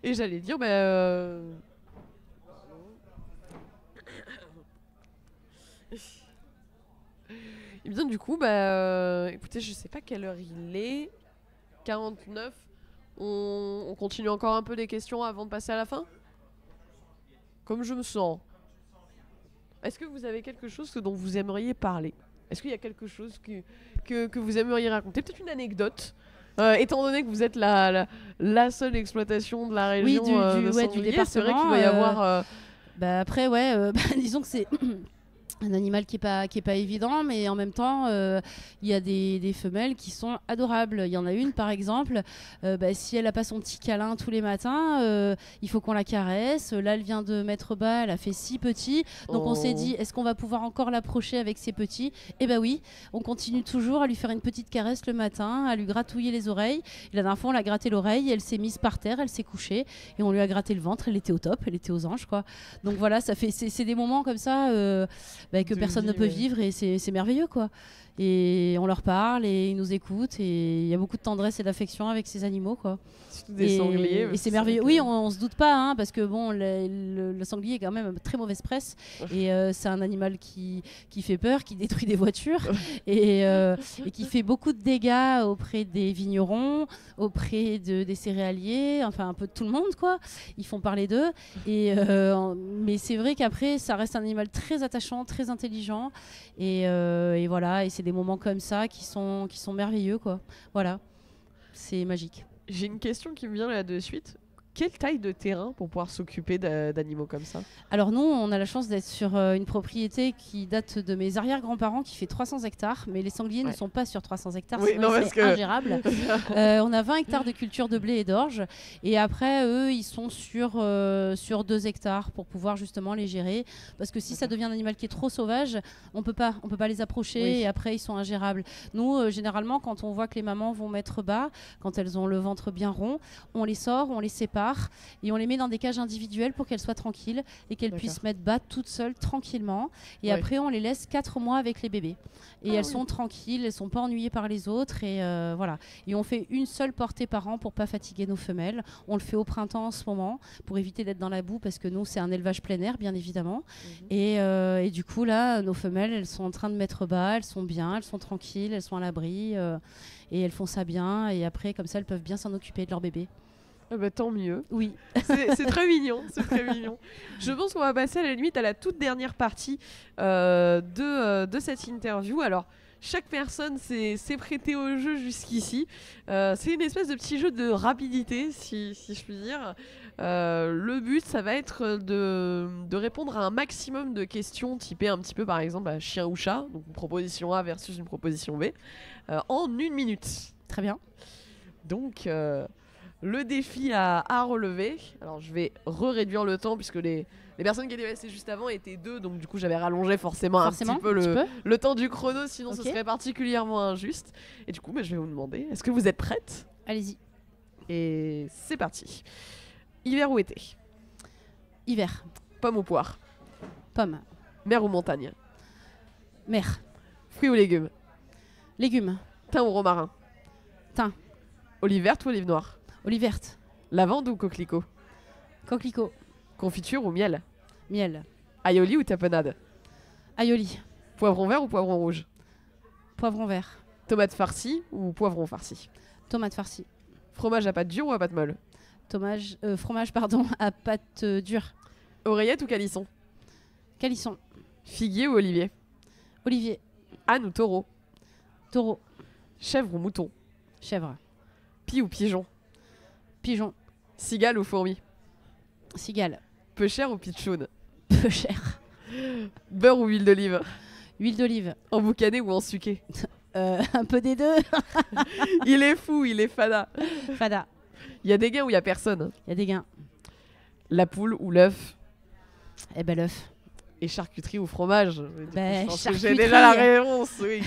Et j'allais dire, Et bien du coup, écoutez, je sais pas quelle heure il est. 49. On continue encore un peu les questions avant de passer à la fin? Comme je me sens. Est-ce que vous avez quelque chose dont vous aimeriez parler? Est-ce qu'il y a quelque chose que vous aimeriez raconter? Peut-être une anecdote étant donné que vous êtes la seule exploitation de la région du sanglier, département, c'est vrai qu'il doit y avoir... Après, disons que c'est... un animal qui est pas évident, mais en même temps il y a des femelles qui sont adorables. Il y en a une par exemple, si elle a pas son petit câlin tous les matins, il faut qu'on la caresse. Là elle vient de mettre bas, elle a fait 6 petits, donc on s'est dit est-ce qu'on va pouvoir encore l'approcher avec ses petits? Et oui, on continue toujours à lui faire une petite caresse le matin, à lui gratouiller les oreilles. Et la dernière fois on l'a gratté l'oreille, elle s'est mise par terre, elle s'est couchée et on lui a gratté le ventre, elle était au top, elle était aux anges, quoi. Donc voilà, c'est des moments comme ça que personne ne peut vivre et c'est merveilleux, quoi. Et on leur parle et ils nous écoutent et il y a beaucoup de tendresse et d'affection avec ces animaux, quoi. Des sangliers. Et c'est merveilleux. Oui, on se doute pas, parce que bon, le sanglier est quand même très mauvaise presse et c'est un animal qui fait peur, qui détruit des voitures et qui fait beaucoup de dégâts auprès des vignerons, auprès des céréaliers, enfin un peu de tout le monde, quoi. Ils font parler d'eux mais c'est vrai qu'après ça reste un animal très attachant, très intelligent et voilà, et c'est des moments comme ça qui sont merveilleux, quoi. Voilà, c'est magique. J'ai une question qui me vient là de suite. Quelle taille de terrain pour pouvoir s'occuper d'animaux comme ça? Alors nous, on a la chance d'être sur une propriété qui date de mes arrière-grands-parents qui fait 300 hectares, mais les sangliers ne sont pas sur 300 hectares, sinon c'est ingérable. On a 20 hectares de culture de blé et d'orge, et après, eux, ils sont sur 2 hectares pour pouvoir justement les gérer, parce que si ça devient un animal qui est trop sauvage, on peut pas les approcher, et après, ils sont ingérables. Nous, généralement, quand on voit que les mamans vont mettre bas, quand elles ont le ventre bien rond, on les sort, on les sépare, et on les met dans des cages individuelles pour qu'elles soient tranquilles et qu'elles puissent mettre bas toutes seules tranquillement, et après on les laisse 4 mois avec les bébés et elles sont tranquilles, elles sont pas ennuyées par les autres, et voilà, et on fait une seule portée par an pour pas fatiguer nos femelles. On le fait au printemps en ce moment pour éviter d'être dans la boue, parce que nous c'est un élevage plein air bien évidemment, et du coup là nos femelles elles sont en train de mettre bas, elles sont bien, elles sont tranquilles, elles sont à l'abri, et elles font ça bien, et après comme ça elles peuvent bien s'en occuper de leur bébé. Tant mieux. Oui. C'est très mignon, c'est très mignon. Je pense qu'on va passer à la limite à la toute dernière partie de cette interview. Alors, chaque personne s'est prêtée au jeu jusqu'ici. C'est une espèce de petit jeu de rapidité, si je puis dire. Le but, ça va être de répondre à un maximum de questions typées un petit peu, par exemple, chien ou chat, donc une proposition A versus une proposition B, en 1 minute. Très bien. Donc... le défi à relever. Alors je vais réduire le temps puisque les personnes qui étaient restées juste avant étaient 2, donc du coup j'avais rallongé forcément un petit peu le temps du chrono, sinon ce serait particulièrement injuste. Et du coup je vais vous demander, est-ce que vous êtes prête? Allez-y. Et c'est parti. Hiver ou été? Hiver. Pomme ou poire? Pomme. Mer ou montagne? Mer. Fruits ou légumes? Légumes. Thym ou romarin? Thym. Olive verte ou olive noire? Olive verte. Lavande ou coquelicot? Coquelicot. Confiture ou miel? Miel. Aioli ou tapenade? Aioli. Poivron vert ou poivron rouge? Poivron vert. Tomate farcie ou poivron farci? Tomate farcie. Fromage à pâte dure ou à pâte molle? Fromage à pâte dure. Oreillette ou calisson? Calisson. Figuier ou olivier? Olivier. Âne ou taureau? Taureau. Chèvre ou mouton? Chèvre. Pie ou pigeon? Pigeon. Cigale ou fourmi? Cigale. Peu cher ou pitchoun? Peu cher. Beurre ou huile d'olive? Huile d'olive. En boucané ou en sucé? Un peu des deux. Il est fou, il est fada. Fada. Il y a des gains ou il y a personne? Il y a des gains. La poule ou l'œuf? Eh ben l'œuf. Et charcuterie ou fromage? Ben, Je pense que j'ai charcuterie. déjà la réponse, oui.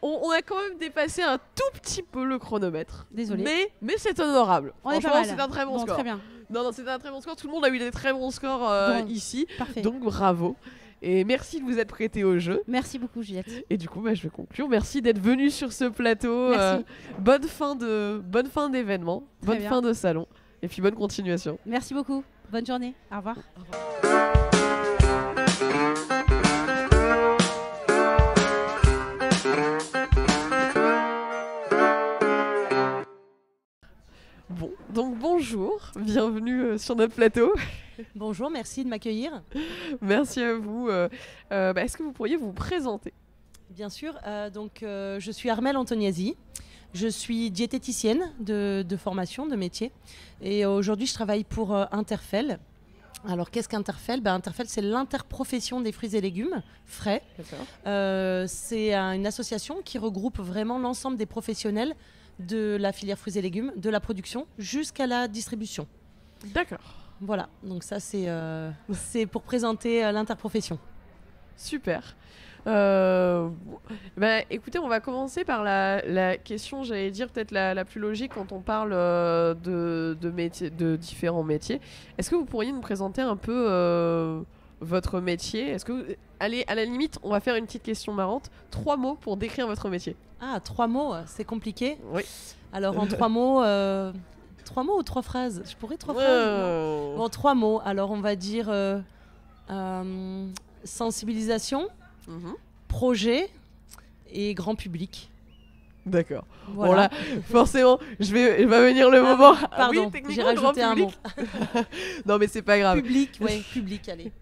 on a quand même dépassé un tout petit peu le chronomètre. Désolée. Mais c'est honorable. On est pas Franchement, mal. c'est un très bon score. Très bien. Non, c'était un très bon score. Tout le monde a eu des très bons scores Bon. ici. Parfait. Donc bravo. Et merci de vous être prêté au jeu. Merci beaucoup, Juliette. Et du coup, je vais conclure. Merci d'être venu sur ce plateau. Merci. Bonne fin d'événement. Très Bonne bien. fin de salon. Et puis bonne continuation. Merci beaucoup. Bonne journée. Au revoir. Bon, donc bonjour. Bienvenue sur notre plateau. Bonjour, merci de m'accueillir. Merci à vous. Est-ce que vous pourriez vous présenter? Bien sûr, je suis Armelle Antoniasi. Je suis diététicienne de formation, de métier. Et aujourd'hui, je travaille pour Interfel. Alors, qu'est-ce qu'Interfel? Interfel, c'est l'interprofession des fruits et légumes frais. C'est une association qui regroupe vraiment l'ensemble des professionnels de la filière fruits et légumes, de la production jusqu'à la distribution. D'accord. Voilà, donc ça, c'est pour présenter l'interprofession. Super. Écoutez, on va commencer par la question, j'allais dire peut-être la plus logique quand on parle de métiers, de différents métiers. Est-ce que vous pourriez nous présenter un peu votre métier? Allez, à la limite, on va faire une petite question marrante. 3 mots pour décrire votre métier. Ah, 3 mots, c'est compliqué. Oui. Alors, en 3 mots, 3 mots ou 3 phrases? Je pourrais 3 phrases, non? Bon, 3 mots. Alors, on va dire sensibilisation, projet et grand public. D'accord. Voilà. Bon là, forcément, il va venir le moment. Pardon, Oui, techniquement, j'ai rajouté grand un mot. public. Non, mais c'est pas grave. Public, ouais, public, allez.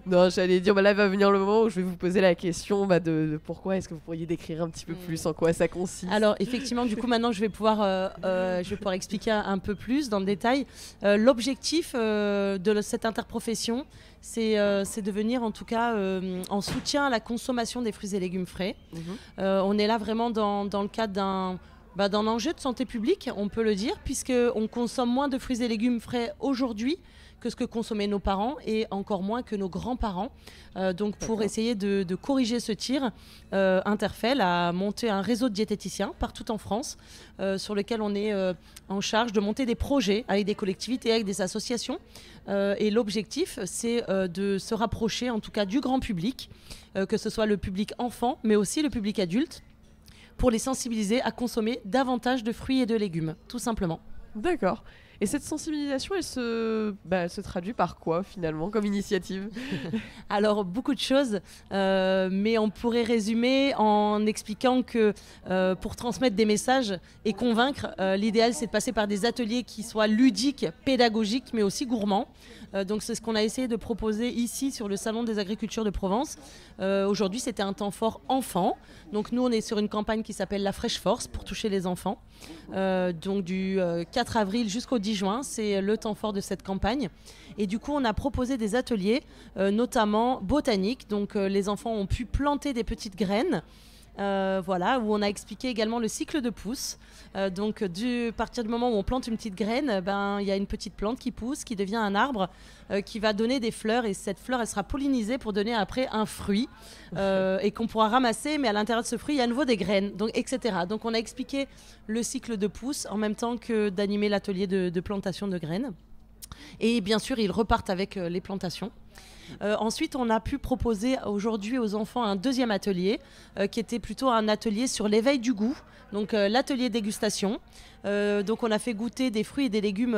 Non, j'allais dire, là va venir le moment où je vais vous poser la question de pourquoi est-ce que vous pourriez décrire un petit peu plus en quoi ça consiste. Alors effectivement, du coup maintenant je vais pouvoir expliquer un peu plus dans le détail. L'objectif de cette interprofession, c'est de venir en tout cas en soutien à la consommation des fruits et légumes frais. On est là vraiment dans le cadre d'un enjeu de santé publique, on peut le dire, puisqu'on consomme moins de fruits et légumes frais aujourd'hui que ce que consommaient nos parents et encore moins que nos grands-parents. Donc pour essayer de corriger ce tir, Interfel a monté un réseau de diététiciens partout en France sur lequel on est en charge de monter des projets avec des collectivités, avec des associations. Et l'objectif, c'est de se rapprocher en tout cas du grand public, que ce soit le public enfant, mais aussi le public adulte, pour les sensibiliser à consommer davantage de fruits et de légumes, tout simplement. D'accord. Et cette sensibilisation, elle se traduit par quoi finalement comme initiative? Alors beaucoup de choses, mais on pourrait résumer en expliquant que pour transmettre des messages et convaincre, l'idéal c'est de passer par des ateliers qui soient ludiques, pédagogiques, mais aussi gourmands. Donc c'est ce qu'on a essayé de proposer ici sur le Salon des Agricultures de Provence. Aujourd'hui c'était un temps fort enfant. Donc nous on est sur une campagne qui s'appelle la Fraîche Force pour toucher les enfants. Donc du 4 avril jusqu'au 10 juin, c'est le temps fort de cette campagne. Et du coup on a proposé des ateliers, notamment botaniques. Donc les enfants ont pu planter des petites graines. Voilà, où on a expliqué également le cycle de pousse. Donc, à partir du moment où on plante une petite graine, il y a une petite plante qui pousse, qui devient un arbre, qui va donner des fleurs. Et cette fleur, elle sera pollinisée pour donner après un fruit et qu'on pourra ramasser. Mais à l'intérieur de ce fruit, il y a à nouveau des graines, donc, etc. Donc, on a expliqué le cycle de pousse en même temps que d'animer l'atelier de plantation de graines. Et bien sûr, ils repartent avec les plantations. Ensuite, on a pu proposer aujourd'hui aux enfants un deuxième atelier qui était plutôt un atelier sur l'éveil du goût, donc l'atelier dégustation. Donc on a fait goûter des fruits et des légumes,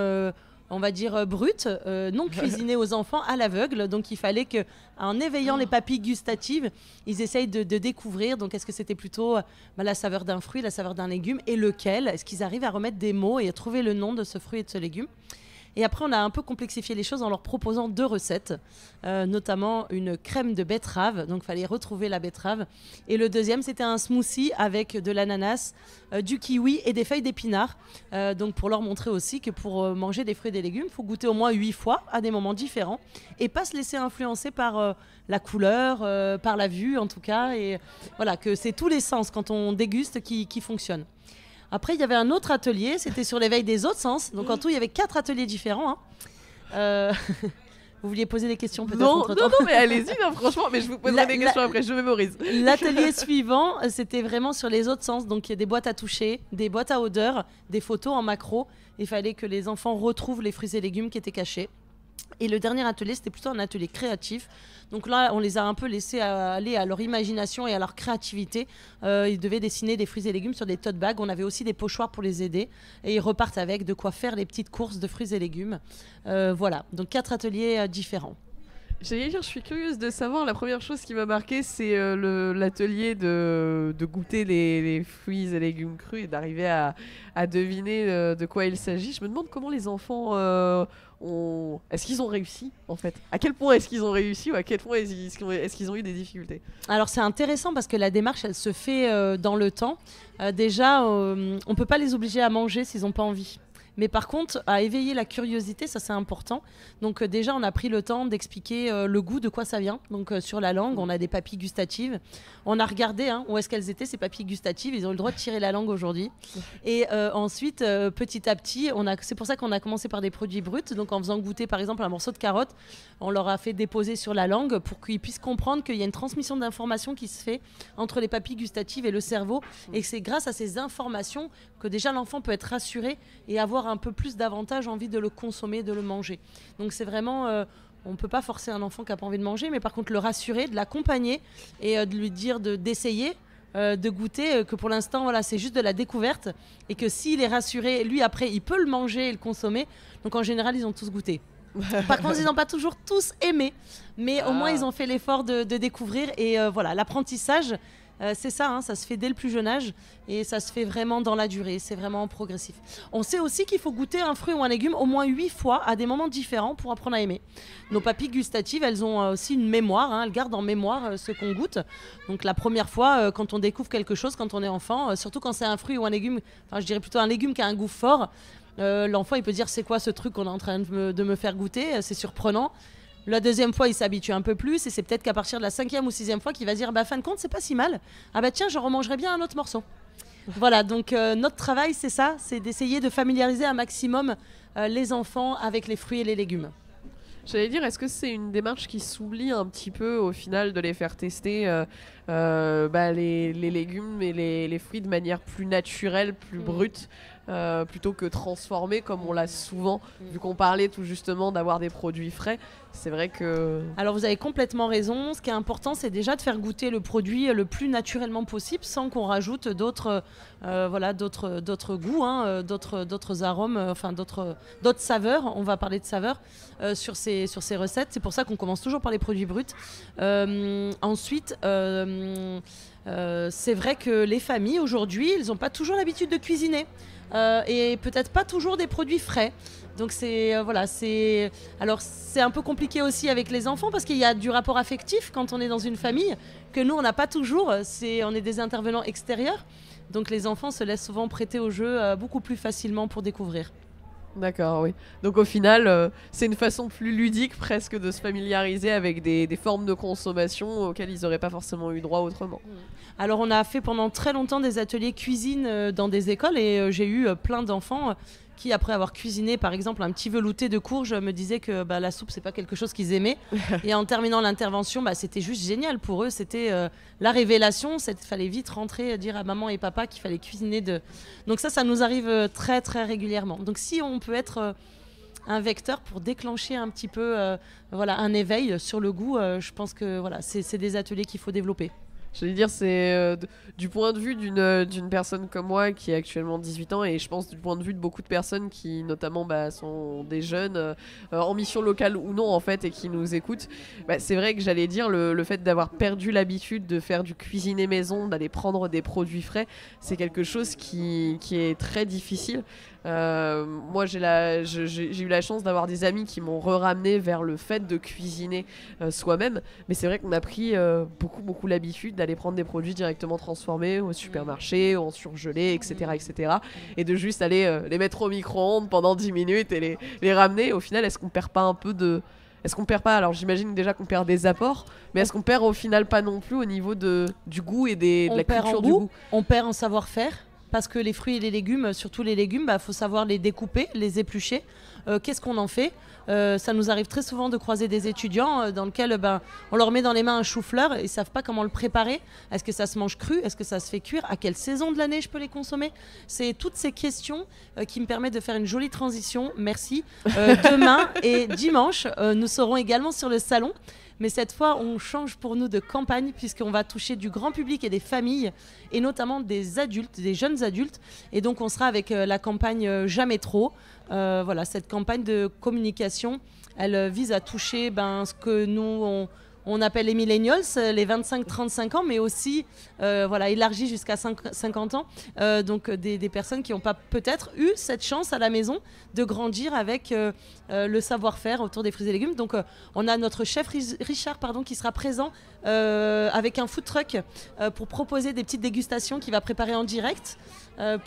on va dire bruts, non cuisinés aux enfants à l'aveugle. Donc il fallait qu'en éveillant les papilles gustatives, ils essayent de découvrir. Donc est-ce que c'était plutôt la saveur d'un fruit, la saveur d'un légume et lequel? Est-ce qu'ils arrivent à remettre des mots et à trouver le nom de ce fruit et de ce légume? Et après, on a un peu complexifié les choses en leur proposant 2 recettes, notamment une crème de betterave. Donc, il fallait retrouver la betterave. Et le deuxième, c'était un smoothie avec de l'ananas, du kiwi et des feuilles d'épinards. Donc, pour leur montrer aussi que pour manger des fruits et des légumes, il faut goûter au moins 8 fois à des moments différents et pas se laisser influencer par la couleur, par la vue en tout cas. Et voilà, que c'est tous les sens quand on déguste qui fonctionnent. Après, il y avait un autre atelier, c'était sur l'éveil des autres sens. Donc en tout, il y avait 4 ateliers différents. Vous vouliez poser des questions peut-être Non, entre-temps? mais allez-y, non, franchement, mais je vous poserai des questions après, je mémorise. L'atelier suivant, c'était vraiment sur les autres sens. Donc il y a des boîtes à toucher, des boîtes à odeur, des photos en macro. Il fallait que les enfants retrouvent les fruits et légumes qui étaient cachés. Et le dernier atelier, c'était plutôt un atelier créatif. Donc là, on les a un peu laissés aller à leur imagination et à leur créativité. Ils devaient dessiner des fruits et légumes sur des tote bags. On avait aussi des pochoirs pour les aider. Et ils repartent avec de quoi faire les petites courses de fruits et légumes. Voilà, donc 4 ateliers différents. J'allais dire, je suis curieuse de savoir, la première chose qui m'a marqué, c'est l'atelier de goûter les fruits et légumes crus et d'arriver à deviner de quoi il s'agit. Je me demande comment les enfants est-ce qu'ils ont réussi en fait? À quel point est-ce qu'ils ont réussi ou à quel point est-ce qu'ils ont eu des difficultés? Alors c'est intéressant parce que la démarche, elle se fait dans le temps. Déjà, on peut pas les obliger à manger s'ils n'ont pas envie. Mais par contre, à éveiller la curiosité, ça c'est important. Donc déjà, on a pris le temps d'expliquer le goût, de quoi ça vient. Donc sur la langue, on a des papilles gustatives. On a regardé où est-ce qu'elles étaient, ces papilles gustatives. Ils ont eu le droit de tirer la langue aujourd'hui. Et ensuite, petit à petit, c'est pour ça qu'on a commencé par des produits bruts. Donc en faisant goûter par exemple un morceau de carotte, on leur a fait déposer sur la langue pour qu'ils puissent comprendre qu'il y a une transmission d'informations qui se fait entre les papilles gustatives et le cerveau. Et que c'est grâce à ces informations que déjà l'enfant peut être rassuré et avoir un peu plus davantage envie de le consommer, de le manger. Donc c'est vraiment, on ne peut pas forcer un enfant qui n'a pas envie de manger, mais par contre le rassurer, de l'accompagner et de lui dire d'essayer, de goûter, que pour l'instant voilà, c'est juste de la découverte et que s'il est rassuré, lui après il peut le manger et le consommer. Donc en général ils ont tous goûté. Par contre ils n'ont pas toujours tous aimé, mais au moins ils ont fait l'effort de découvrir et voilà, l'apprentissage. C'est ça, ça se fait dès le plus jeune âge et ça se fait vraiment dans la durée, c'est vraiment progressif. On sait aussi qu'il faut goûter un fruit ou un légume au moins 8 fois à des moments différents pour apprendre à aimer. Nos papilles gustatives, elles ont aussi une mémoire, elles gardent en mémoire ce qu'on goûte. Donc la première fois, quand on découvre quelque chose, quand on est enfant, surtout quand c'est un fruit ou un légume, enfin je dirais plutôt un légume qui a un goût fort, l'enfant il peut dire c'est quoi ce truc qu'on est en train de me faire goûter, c'est surprenant. La deuxième fois, il s'habitue un peu plus et c'est peut-être qu'à partir de la 5e ou 6e fois qu'il va dire fin de compte, c'est pas si mal. Ah bah tiens, je remangerai bien un autre morceau. Voilà, donc notre travail, c'est ça, c'est d'essayer de familiariser un maximum les enfants avec les fruits et les légumes. J'allais dire, est-ce que c'est une démarche qui s'oublie un petit peu au final de les faire tester les légumes et les fruits de manière plus naturelle, plus brute plutôt que transformée comme on l'a souvent, vu qu'on parlait tout justement d'avoir des produits frais. C'est vrai que... Alors vous avez complètement raison, ce qui est important c'est déjà de faire goûter le produit le plus naturellement possible sans qu'on rajoute d'autres goûts, d'autres arômes, d'autres saveurs, on va parler de saveurs sur ces recettes. C'est pour ça qu'on commence toujours par les produits bruts. Ensuite, c'est vrai que les familles aujourd'hui, ils n'ont pas toujours l'habitude de cuisiner. Et peut-être pas toujours des produits frais. Donc c'est un peu compliqué aussi avec les enfants parce qu'il y a du rapport affectif quand on est dans une famille que nous on n'a pas toujours. On est des intervenants extérieurs, donc les enfants se laissent souvent prêter au jeu beaucoup plus facilement pour découvrir. D'accord, oui. Donc au final, c'est une façon plus ludique presque de se familiariser avec des formes de consommation auxquelles ils n'auraient pas forcément eu droit autrement. Alors on a fait pendant très longtemps des ateliers cuisine dans des écoles et j'ai eu plein d'enfants qui, après avoir cuisiné par exemple un petit velouté de courge, me disaient que la soupe c'est pas quelque chose qu'ils aimaient. Et en terminant l'intervention, c'était juste génial pour eux, c'était la révélation. Il fallait vite rentrer, dire à maman et papa qu'il fallait cuisiner donc ça nous arrive très très régulièrement. Donc si on peut être un vecteur pour déclencher un petit peu un éveil sur le goût, je pense que c'est des ateliers qu'il faut développer. J'allais dire, c'est du point de vue d'une personne comme moi qui a actuellement 18 ans et je pense du point de vue de beaucoup de personnes qui notamment sont des jeunes en mission locale ou non en fait et qui nous écoutent. C'est vrai que j'allais dire le fait d'avoir perdu l'habitude de faire du cuisiner maison, d'aller prendre des produits frais, c'est quelque chose qui est très difficile. Moi j'ai eu la chance d'avoir des amis qui m'ont ramené vers le fait de cuisiner soi-même, mais c'est vrai qu'on a pris beaucoup l'habitude d'aller prendre des produits directement transformés au supermarché, en surgelé, etc. et de juste aller les mettre au micro-ondes pendant 10 minutes et les ramener. Au final, est-ce qu'on perd pas un peu de... Est-ce qu'on perd pas, alors j'imagine déjà qu'on perd des apports, mais est-ce qu'on perd au final pas non plus au niveau du goût et de la culture du goût? On perd en savoir-faire. Parce que les fruits et les légumes, surtout les légumes, faut savoir les découper, les éplucher. Qu'est-ce qu'on en fait? Ça nous arrive très souvent de croiser des étudiants dans lesquels on leur met dans les mains un chou-fleur et ils ne savent pas comment le préparer. Est-ce que ça se mange cru? Est-ce que ça se fait cuire? À quelle saison de l'année je peux les consommer? C'est toutes ces questions qui me permettent de faire une jolie transition. Merci. Demain et dimanche, nous serons également sur le salon. Mais cette fois, on change pour nous de campagne puisqu'on va toucher du grand public et des familles et notamment des adultes, des jeunes adultes. Et donc, on sera avec la campagne Jamais trop. Voilà, cette campagne de communication, elle vise à toucher ce que nous, on appelle les millennials, les 25-35 ans, mais aussi élargi jusqu'à 50 ans. Donc des personnes qui n'ont pas peut-être eu cette chance à la maison de grandir avec le savoir-faire autour des fruits et légumes. Donc on a notre chef Richard qui sera présent avec un food truck pour proposer des petites dégustations qu'il va préparer en direct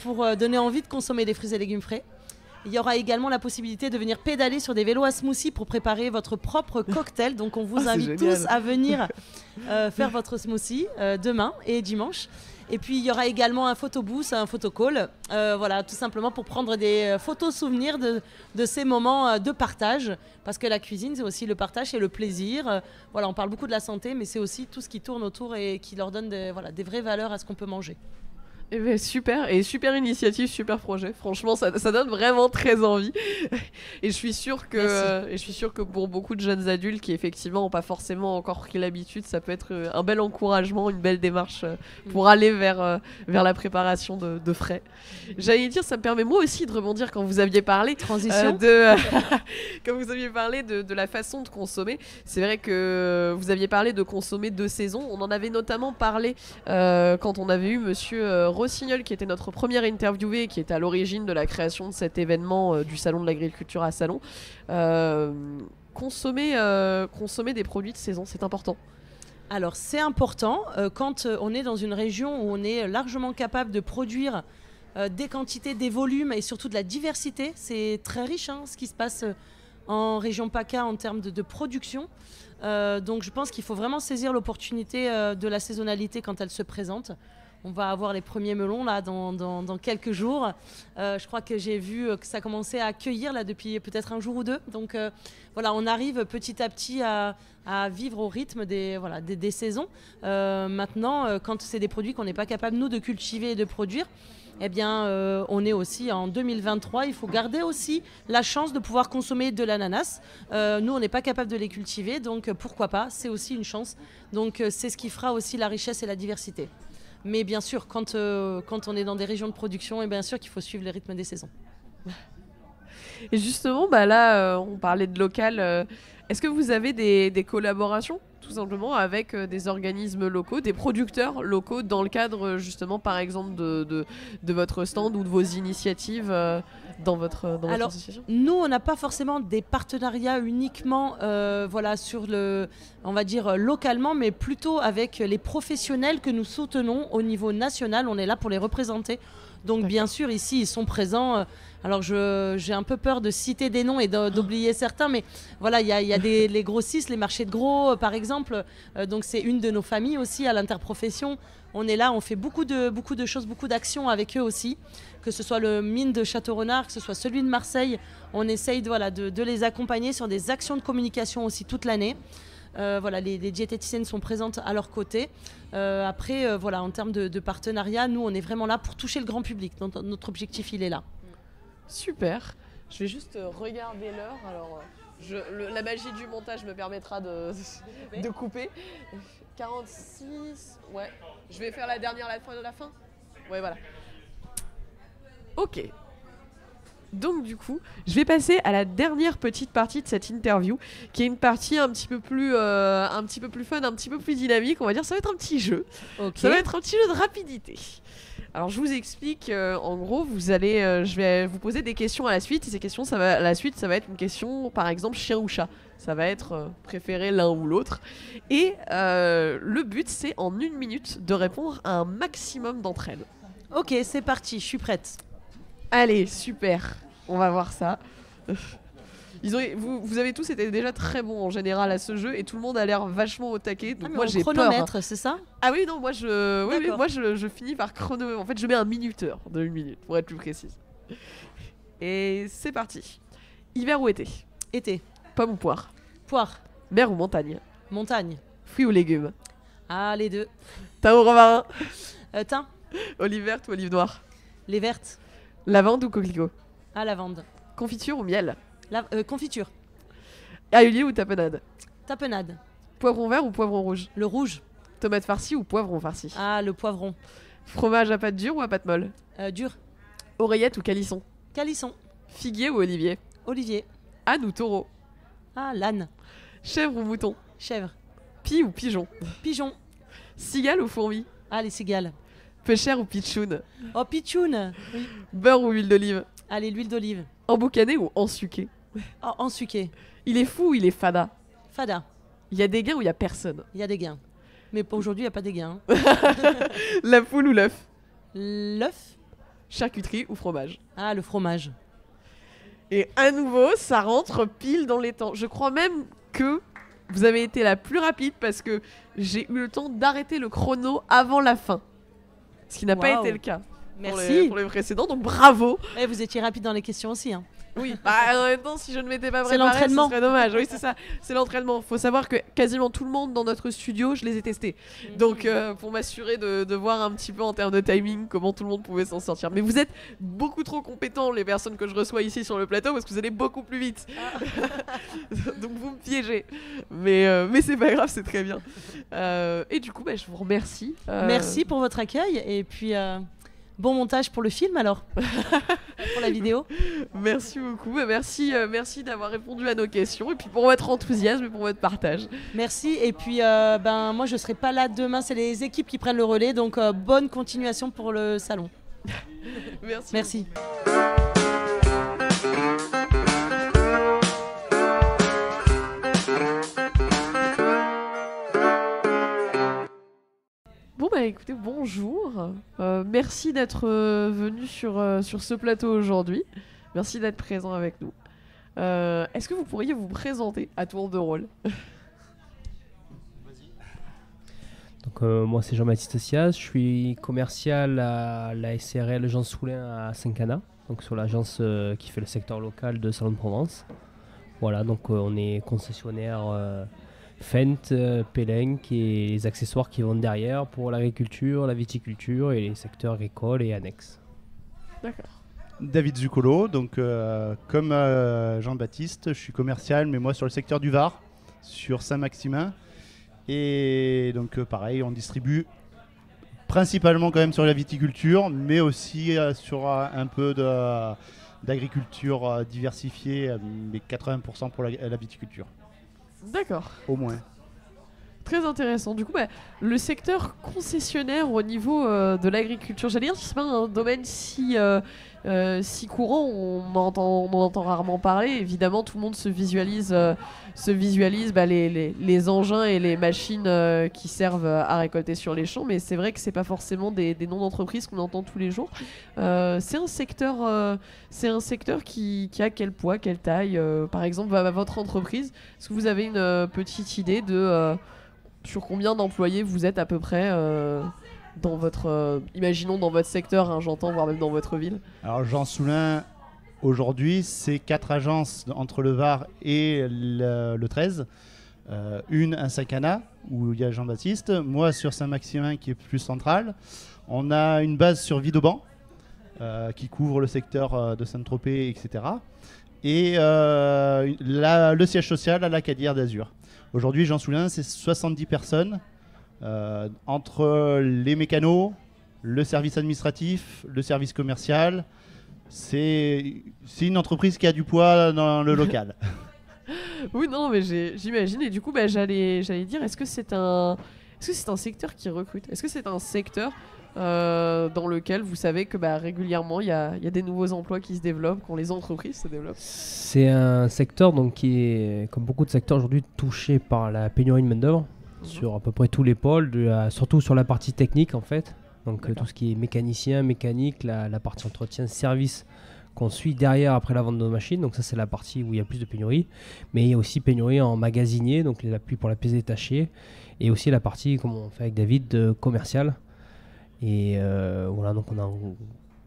pour donner envie de consommer des fruits et légumes frais. Il y aura également la possibilité de venir pédaler sur des vélos à smoothie pour préparer votre propre cocktail. Donc on vous invite tous à venir faire votre smoothie demain et dimanche. Et puis il y aura également un photobooth, un photocall, tout simplement pour prendre des photos souvenirs de ces moments de partage. Parce que la cuisine, c'est aussi le partage et le plaisir. On parle beaucoup de la santé, mais c'est aussi tout ce qui tourne autour et qui leur donne des vraies valeurs à ce qu'on peut manger. Eh ben, super initiative, super projet. Franchement, ça donne vraiment très envie. Et je suis sûre que pour beaucoup de jeunes adultes qui effectivement n'ont pas forcément encore pris l'habitude, ça peut être un bel encouragement, une belle démarche pour aller vers la préparation de frais. J'allais dire, ça me permet moi aussi de rebondir quand vous aviez parlé transition quand vous aviez parlé de la façon de consommer. C'est vrai que vous aviez parlé de consommer de saison. On en avait notamment parlé quand on avait eu monsieur Rossignol, qui était notre premier interviewé, qui était à l'origine de la création de cet événement du Salon de l'Agriculture à Salon. Consommer des produits de saison, c'est important. Alors c'est important quand on est dans une région où on est largement capable de produire des quantités, des volumes et surtout de la diversité. C'est très riche ce qui se passe en région PACA en termes de production. Donc je pense qu'il faut vraiment saisir l'opportunité de la saisonnalité quand elle se présente. On va avoir les premiers melons là dans quelques jours. Je crois que j'ai vu que ça commençait à cueillir là depuis peut-être un jour ou deux. Donc on arrive petit à petit à vivre au rythme des saisons. Maintenant, quand c'est des produits qu'on n'est pas capable nous de cultiver et de produire, on est aussi en 2023. Il faut garder aussi la chance de pouvoir consommer de l'ananas. Nous, on n'est pas capable de les cultiver, donc pourquoi pas? C'est aussi une chance. Donc c'est ce qui fera aussi la richesse et la diversité. Mais bien sûr, quand on est dans des régions de production, et bien sûr qu'il faut suivre les rythmes des saisons. Et justement, là, on parlait de local. Est-ce que vous avez des collaborations, tout simplement, avec des organismes locaux, des producteurs locaux, dans le cadre, justement, par exemple, de votre stand ou de vos initiatives dans votre association? Nous, on n'a pas forcément des partenariats uniquement sur on va dire localement, mais plutôt avec les professionnels que nous soutenons au niveau national. On est là pour les représenter. Donc bien sûr, ici, ils sont présents. Alors j'ai un peu peur de citer des noms et d'oublier certains, mais il y a les grossistes, les marchés de gros, par exemple. Donc c'est une de nos familles aussi à l'interprofession. On est là, on fait beaucoup de choses, beaucoup d'actions avec eux aussi. Que ce soit le mine de Château-Renard, que ce soit celui de Marseille, on essaye de les accompagner sur des actions de communication aussi toute l'année. Les diététiciennes sont présentes à leur côté. Après, en termes de partenariat, nous, on est vraiment là pour toucher le grand public. Donc, notre objectif, il est là. Super. Je vais juste regarder l'heure. Alors, La magie du montage me permettra de couper. 46, ouais. Je vais faire la dernière à la fin de la fin. Ouais, voilà. Ok. Donc du coup, je vais passer à la dernière petite partie de cette interview, qui est une partie un petit peu plus fun, un petit peu plus dynamique. On va dire, ça va être un petit jeu. Ok. Ça va être un petit jeu de rapidité. Alors je vous explique, en gros, je vais vous poser des questions à la suite. Et ces questions, ça va être une question, par exemple, chien ou chat. Ça va être préféré l'un ou l'autre. Et le but, c'est en 1 minute de répondre à un maximum d'entre elles. Ok, c'est parti, je suis prête. Allez, super. On va voir ça. Vous avez tous été déjà très bons en général à ce jeu et tout le monde a l'air vachement au taquet. Donc moi j'ai peur. Chronomètre, c'est ça? Ah oui, non, moi je finis par chrono. En fait, je mets un minuteur de 1 minute pour être plus précise. Et c'est parti. Hiver ou été? Été. Pomme ou poire? Poire. Mer ou montagne? Montagne. Fruits ou légumes? Ah, les deux. Thym ou romarin? Thym. Olive verte ou olive noire? Les vertes. Lavande ou coquelicot? Ah, lavande. Confiture ou miel? Confiture. Ailier ou tapenade? Tapenade. Poivron vert ou poivron rouge? Le rouge. Tomate farcie ou poivron farci? Ah, le poivron. Fromage à pâte dure ou à pâte molle? Dur. Oreillette ou calisson? Calisson. Figuier ou olivier? Olivier. Âne ou taureau? Ah, l'âne. Chèvre ou mouton? Chèvre. Pie ou pigeon? Pigeon. Cigale ou fourmi? Ah, les cigales. Pêcheur ou pitchoun? Oh, pitchoun. Oui. Beurre ou huile d'olive? Allez, l'huile d'olive. Emboucané ou ensuqué? Oh, ensuqué. Il est fou ou il est fada? Fada. Il y a des gains ou il y a personne? Il y a des gains. Mais aujourd'hui, il n'y a pas des gains. La poule ou l'œuf? L'œuf. Charcuterie ou fromage? Ah, le fromage. Et à nouveau, ça rentre pile dans les temps. Je crois même que vous avez été la plus rapide parce que j'ai eu le temps d'arrêter le chrono avant la fin. Ce qui n'a pas Waouh. été le cas Merci. pour les précédents, donc bravo. Eh, vous étiez rapide dans les questions aussi. Hein. Oui, bah, en même temps, si je ne m'étais pas C'est préparée, ce l'entraînement. serait dommage. Oui, c'est ça, c'est l'entraînement. Faut savoir que quasiment tout le monde dans notre studio, je les ai testés. Donc, pour m'assurer de voir un petit peu en termes de timing comment tout le monde pouvait s'en sortir. Mais vous êtes beaucoup trop compétents, les personnes que je reçois ici sur le plateau, parce que vous allez beaucoup plus vite. Donc, vous me piégez. Mais c'est pas grave, c'est très bien. Et du coup, bah, je vous remercie. Merci pour votre accueil et puis bon montage pour le film alors, pour la vidéo. Merci beaucoup. Bah, merci d'avoir répondu à nos questions et puis pour votre enthousiasme et pour votre partage. Merci et puis moi je serai pas là demain, c'est les équipes qui prennent le relais donc bonne continuation pour le salon. Merci. Bon bah écoutez, bonjour. Merci d'être venu sur ce plateau aujourd'hui. Merci d'être présent avec nous. Est-ce que vous pourriez vous présenter à tour de rôle? Donc, moi c'est Jean-Baptiste Siaz, je suis commercial à la SRL Jean Soulin à Saint-Cana, donc sur l'agence qui fait le secteur local de Salon de Provence. Voilà, donc on est concessionnaire Fendt, Pélenc et les accessoires qui vont derrière pour l'agriculture, la viticulture et les secteurs agricoles et annexes. D'accord. David Zuccolo, donc comme Jean-Baptiste, je suis commercial, mais moi sur le secteur du Var, sur Saint-Maximin. Et donc pareil, on distribue principalement quand même sur la viticulture, mais aussi sur un peu d'agriculture diversifiée, mais 80% pour la viticulture. D'accord. Au moins. Très intéressant. Du coup, bah, le secteur concessionnaire au niveau de l'agriculture, j'allais dire que c'est pas un domaine si courant, on en entend rarement parler. Évidemment, tout le monde se visualise les engins et les machines qui servent à récolter sur les champs, mais c'est vrai que c'est pas forcément des noms d'entreprises qu'on entend tous les jours. C'est un secteur qui a quel poids, quelle taille par exemple, votre entreprise, est-ce que vous avez une petite idée de sur combien d'employés vous êtes à peu près dans votre, imaginons dans votre secteur, hein, j'entends, voire même dans votre ville? Alors Jean Soulin, aujourd'hui, c'est 4 agences entre le Var et le 13. Une à Saint-Cana, où il y a Jean-Baptiste. Moi, sur Saint-Maximin, qui est plus central. On a une base sur Vidauban, qui couvre le secteur de Saint-Tropez, etc. et le siège social à la Cadière d'Azur. Aujourd'hui, Jean Soulin, c'est 70 personnes entre les mécanos, le service administratif, le service commercial. C'est une entreprise qui a du poids dans le local. Oui, non, mais j'imagine. Et du coup, j'allais dire, est-ce que c'est un secteur qui recrute? Est-ce que c'est un secteur dans lequel vous savez que régulièrement il y a des nouveaux emplois qui se développent, quand les entreprises se développent? C'est un secteur donc, qui est, comme beaucoup de secteurs aujourd'hui, touché par la pénurie de main-d'œuvre sur à peu près tous les pôles, surtout sur la partie technique en fait. Donc tout ce qui est mécanicien, mécanique, la partie entretien, service qu'on suit derrière après la vente de nos machines. Donc ça c'est la partie où il y a plus de pénurie. Mais il y a aussi pénurie en magasinier, donc les appuis pour la pièce détachée. Et aussi la partie, comme on fait avec David, commerciale. Et voilà, donc on a une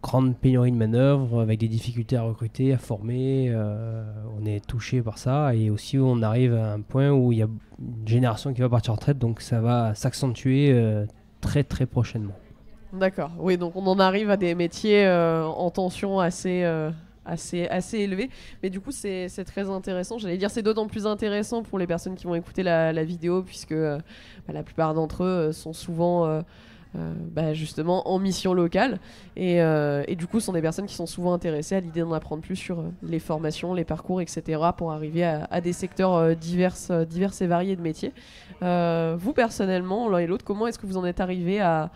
grande pénurie de manœuvres avec des difficultés à recruter, à former. On est touché par ça. Et aussi on arrive à un point où il y a une génération qui va partir en retraite. Donc ça va s'accentuer très très prochainement. D'accord, oui, donc on en arrive à des métiers en tension assez élevée. Mais du coup, c'est très intéressant. J'allais dire, c'est d'autant plus intéressant pour les personnes qui vont écouter la vidéo, puisque la plupart d'entre eux sont souvent justement en mission locale. Et du coup, ce sont des personnes qui sont souvent intéressées à l'idée d'en apprendre plus sur les formations, les parcours, etc. pour arriver à des secteurs divers et variés de métiers. Vous, personnellement, l'un et l'autre, comment est-ce que vous en êtes arrivé à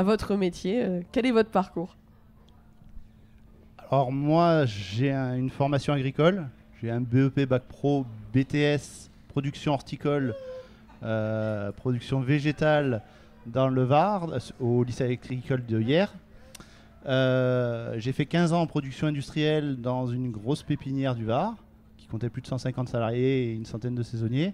votre métier? Quel est votre parcours? Alors moi, j'ai une formation agricole. J'ai un BEP Bac Pro BTS production horticole, production végétale dans le Var, au lycée agricole de Hyères. J'ai fait 15 ans en production industrielle dans une grosse pépinière du Var, qui comptait plus de 150 salariés et une centaine de saisonniers.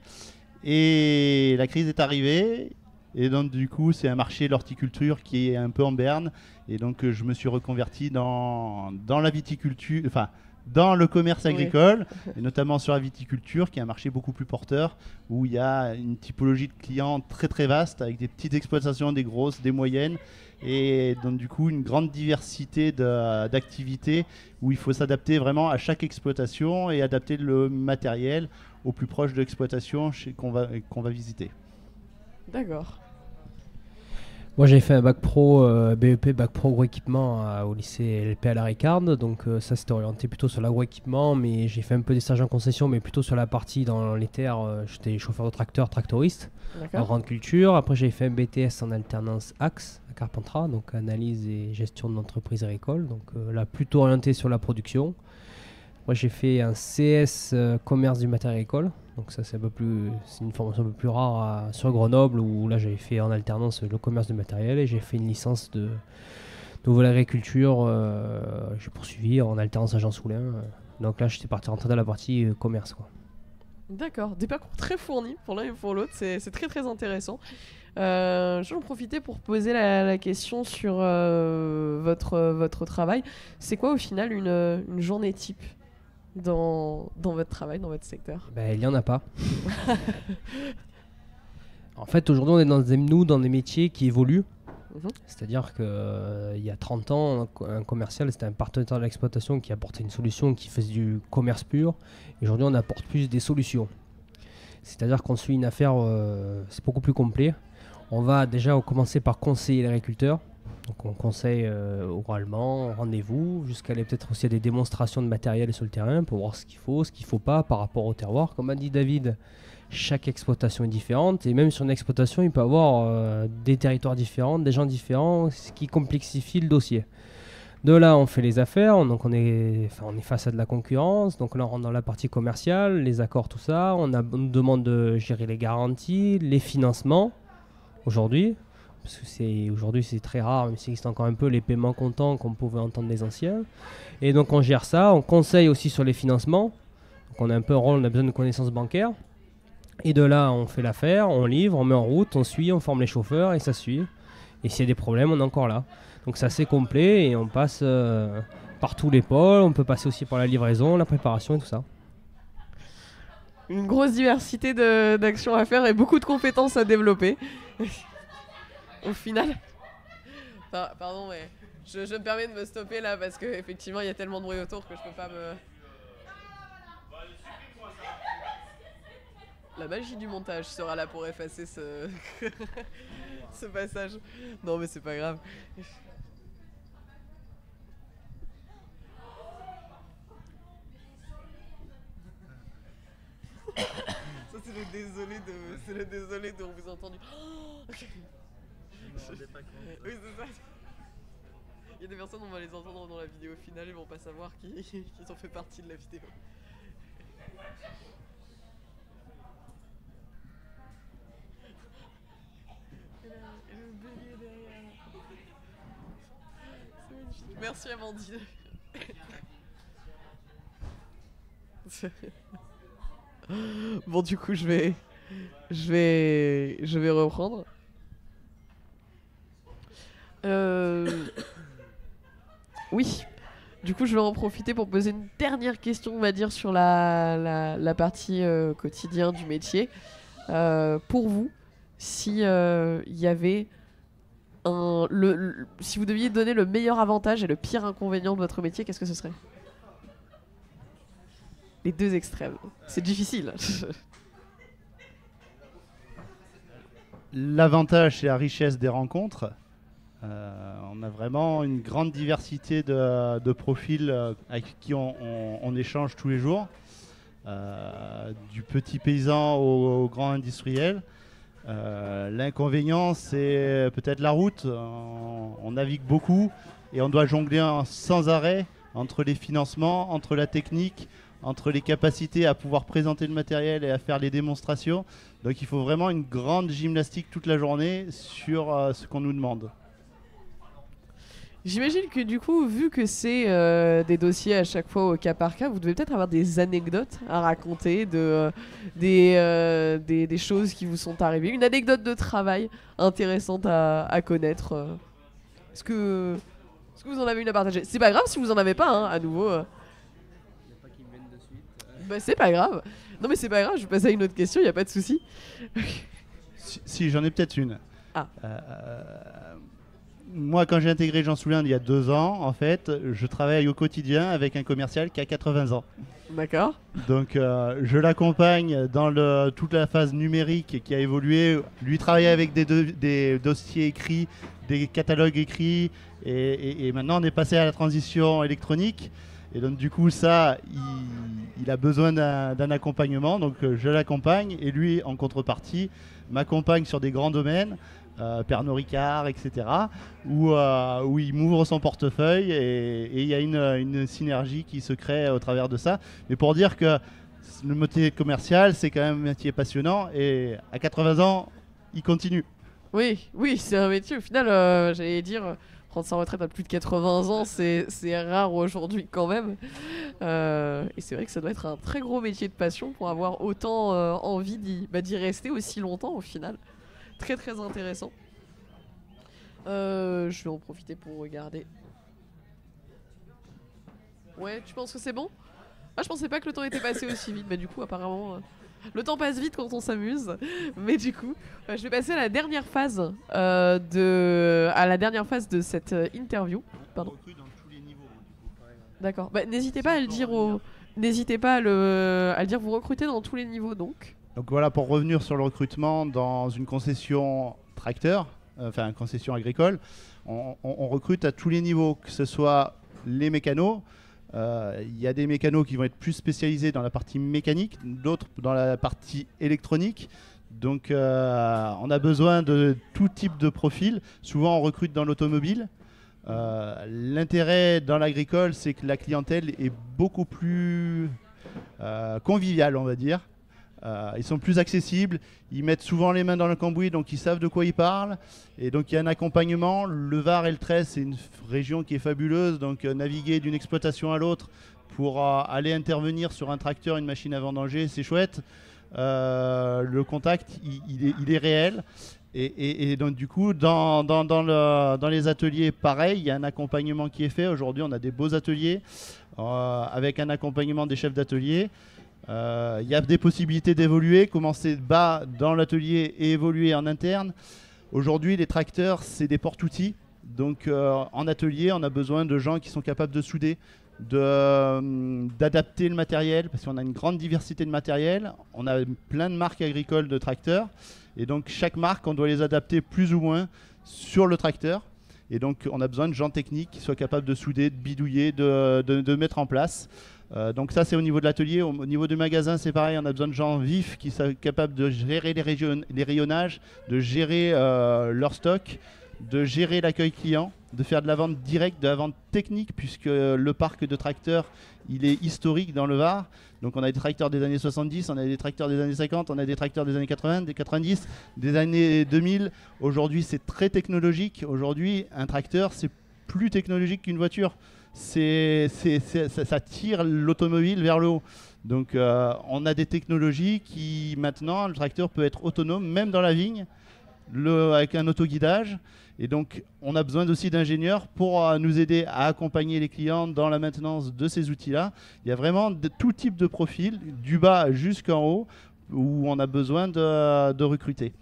Et la crise est arrivée. Et donc du coup c'est un marché de l'horticulture qui est un peu en berne, et donc je me suis reconverti dans la viticulture, enfin dans le commerce agricole, et notamment sur la viticulture qui est un marché beaucoup plus porteur, où il y a une typologie de clients très très vaste, avec des petites exploitations, des grosses, des moyennes, et donc du coup une grande diversité d'activités où il faut s'adapter vraiment à chaque exploitation et adapter le matériel au plus proche de l'exploitation qu'on va visiter. D'accord. Moi j'ai fait un bac pro, BEP bac pro agroéquipement au lycée LP à la Ricarde, donc ça c'était orienté plutôt sur l'agroéquipement, mais j'ai fait un peu des stages en concession, mais plutôt sur la partie dans les terres, j'étais chauffeur de tracteur, tractoriste, en grande culture. Après j'ai fait un BTS en alternance Axe à Carpentras, donc analyse et gestion de l'entreprise agricole, donc là plutôt orienté sur la production. Moi j'ai fait un CS commerce du matériel agricole, donc ça c'est une formation un peu plus rare sur Grenoble, où là j'avais fait en alternance le commerce du matériel, et j'ai fait une licence de nouvelle agriculture, j'ai poursuivi en alternance à Jean Soulin, donc là j'étais parti rentrer dans la partie commerce quoi. D'accord, des parcours très fournis pour l'un et pour l'autre, c'est très très intéressant. Je vais en profiter pour poser la question sur votre travail. C'est quoi au final une journée type dans votre travail, dans votre secteur? Il n'y en a pas. En fait, aujourd'hui, on est dans des métiers qui évoluent. C'est-à-dire qu'il y a 30 ans, un commercial, c'était un partenaire de l'exploitation qui apportait une solution, qui faisait du commerce pur. Et aujourd'hui, on apporte plus des solutions. C'est-à-dire qu'on suit une affaire, c'est beaucoup plus complet. On va déjà commencer par conseiller l'agriculteur. Donc on conseille oralement, rendez-vous, jusqu'à aller peut-être aussi à des démonstrations de matériel sur le terrain pour voir ce qu'il faut pas par rapport au terroir. Comme a dit David, chaque exploitation est différente, et même sur une exploitation, il peut y avoir des territoires différents, des gens différents, ce qui complexifie le dossier. De là, on fait les affaires, donc on est face à de la concurrence, donc là on rentre dans la partie commerciale, les accords, tout ça. On nous demande de gérer les garanties, les financements, aujourd'hui. Parce que aujourd'hui c'est très rare, même s'il existe encore un peu, les paiements comptants qu'on pouvait entendre des anciens. Et donc on gère ça, on conseille aussi sur les financements. Donc on a un peu un rôle, on a besoin de connaissances bancaires. Et de là on fait l'affaire, on livre, on met en route, on suit, on forme les chauffeurs et ça suit. Et s'il y a des problèmes, on est encore là. Donc c'est assez complet et on passe par tous les pôles, on peut passer aussi par la livraison, la préparation et tout ça. Une grosse diversité d'actions à faire et beaucoup de compétences à développer. Au final, pardon, mais je me permets de me stopper là parce qu'effectivement il y a tellement de bruit autour que je peux pas me... La magie du montage sera là pour effacer ce, ce passage. Non mais c'est pas grave. Ça c'est le désolé de vous entendu. Oui c'est ça. Il y a des personnes, on va les entendre dans la vidéo finale, ils vont pas savoir qu'ils ont fait partie de la vidéo. Et le bélier derrière. C'est magnifique. Merci Amandine. Bon du coup je vais reprendre. Oui. Du coup, je vais en profiter pour poser une dernière question, on va dire, sur la partie quotidien du métier. Pour vous, si il y avait si vous deviez donner le meilleur avantage et le pire inconvénient de votre métier, qu'est-ce que ce serait? Les deux extrêmes. C'est difficile. L'avantage, c'est la richesse des rencontres. On a vraiment une grande diversité de profils avec qui on échange tous les jours, du petit paysan au grand industriel. L'inconvénient, c'est peut-être la route. On navigue beaucoup et on doit jongler sans arrêt entre les financements, entre la technique, entre les capacités à pouvoir présenter le matériel et à faire les démonstrations. Donc il faut vraiment une grande gymnastique toute la journée sur ce qu'on nous demande. J'imagine que du coup, vu que c'est des dossiers à chaque fois au cas par cas, vous devez peut-être avoir des anecdotes à raconter, des choses qui vous sont arrivées. Une anecdote de travail intéressante à connaître. Est-ce que vous en avez une à partager? C'est pas grave si vous en avez pas, hein, à nouveau. Bah, c'est pas grave. Non mais c'est pas grave, je vais passer à une autre question, y a pas de souci. Si, j'en ai peut-être une. Ah. Moi, quand j'ai intégré Jean Soulin il y a 2 ans, en fait, je travaille au quotidien avec un commercial qui a 80 ans. D'accord. Donc, je l'accompagne dans toute la phase numérique qui a évolué. Lui travaillait avec des dossiers écrits, des catalogues écrits, et maintenant on est passé à la transition électronique. Et donc, du coup, ça, il a besoin d'un accompagnement. Donc, je l'accompagne, et lui, en contrepartie, m'accompagne sur des grands domaines. Pernod Ricard, etc. Où il m'ouvre son portefeuille et il y a une synergie qui se crée au travers de ça. Mais pour dire que le métier commercial, c'est quand même un métier passionnant et à 80 ans, il continue. Oui, c'est un métier. Au final, j'allais dire, prendre sa retraite à plus de 80 ans, c'est rare aujourd'hui quand même. Et c'est vrai que ça doit être un très gros métier de passion pour avoir autant envie d'y rester aussi longtemps au final. Très très intéressant. Je vais en profiter pour regarder. Ouais, tu penses que c'est bon? Ah, je pensais pas que le temps était passé aussi vite, mais du coup apparemment le temps passe vite quand on s'amuse. Mais du coup, je vais passer à la dernière phase de cette interview. Pardon. D'accord. Bah, n'hésitez pas à le dire n'hésitez pas à le dire. Vous recrutez dans tous les niveaux donc. Donc voilà, pour revenir sur le recrutement dans une concession tracteur, enfin une concession agricole, on recrute à tous les niveaux, que ce soit les mécanos. Il y a des mécanos qui vont être plus spécialisés dans la partie mécanique, d'autres dans la partie électronique. Donc on a besoin de tout type de profil. Souvent on recrute dans l'automobile. L'intérêt dans l'agricole, c'est que la clientèle est beaucoup plus conviviale, on va dire. Ils sont plus accessibles, ils mettent souvent les mains dans le cambouis, donc ils savent de quoi ils parlent. Et donc il y a un accompagnement. Le Var et le Trèves, c'est une région qui est fabuleuse, donc naviguer d'une exploitation à l'autre pour aller intervenir sur un tracteur, une machine à vendanger, c'est chouette. Le contact, il est réel. Et donc du coup, dans les ateliers, pareil, il y a un accompagnement qui est fait. Aujourd'hui, on a des beaux ateliers avec un accompagnement des chefs d'atelier. Il y a des possibilités d'évoluer, commencer bas dans l'atelier et évoluer en interne. Aujourd'hui, les tracteurs, c'est des porte-outils. Donc en atelier, on a besoin de gens qui sont capables de souder, d'adapter le matériel, parce qu'on a une grande diversité de matériel. On a plein de marques agricoles de tracteurs. Et donc, chaque marque, on doit les adapter plus ou moins sur le tracteur. Et donc, on a besoin de gens techniques qui soient capables de souder, de bidouiller, de mettre en place. Donc ça, c'est au niveau de l'atelier. Au niveau du magasin, c'est pareil. On a besoin de gens vifs qui sont capables de gérer les rayonnages, de gérer leur stock, de gérer l'accueil client, de faire de la vente directe, de la vente technique, puisque le parc de tracteurs, il est historique dans le Var. Donc on a des tracteurs des années 70, on a des tracteurs des années 50, on a des tracteurs des années 80, des 90, des années 2000. Aujourd'hui, c'est très technologique. Aujourd'hui, un tracteur, c'est plus technologique qu'une voiture. Ça tire l'automobile vers le haut. Donc on a des technologies qui maintenant, le tracteur peut être autonome même dans la vigne avec un autoguidage. Et donc on a besoin aussi d'ingénieurs pour nous aider à accompagner les clients dans la maintenance de ces outils-là. Il y a vraiment tout type de profil, du bas jusqu'en haut, où on a besoin de recruter.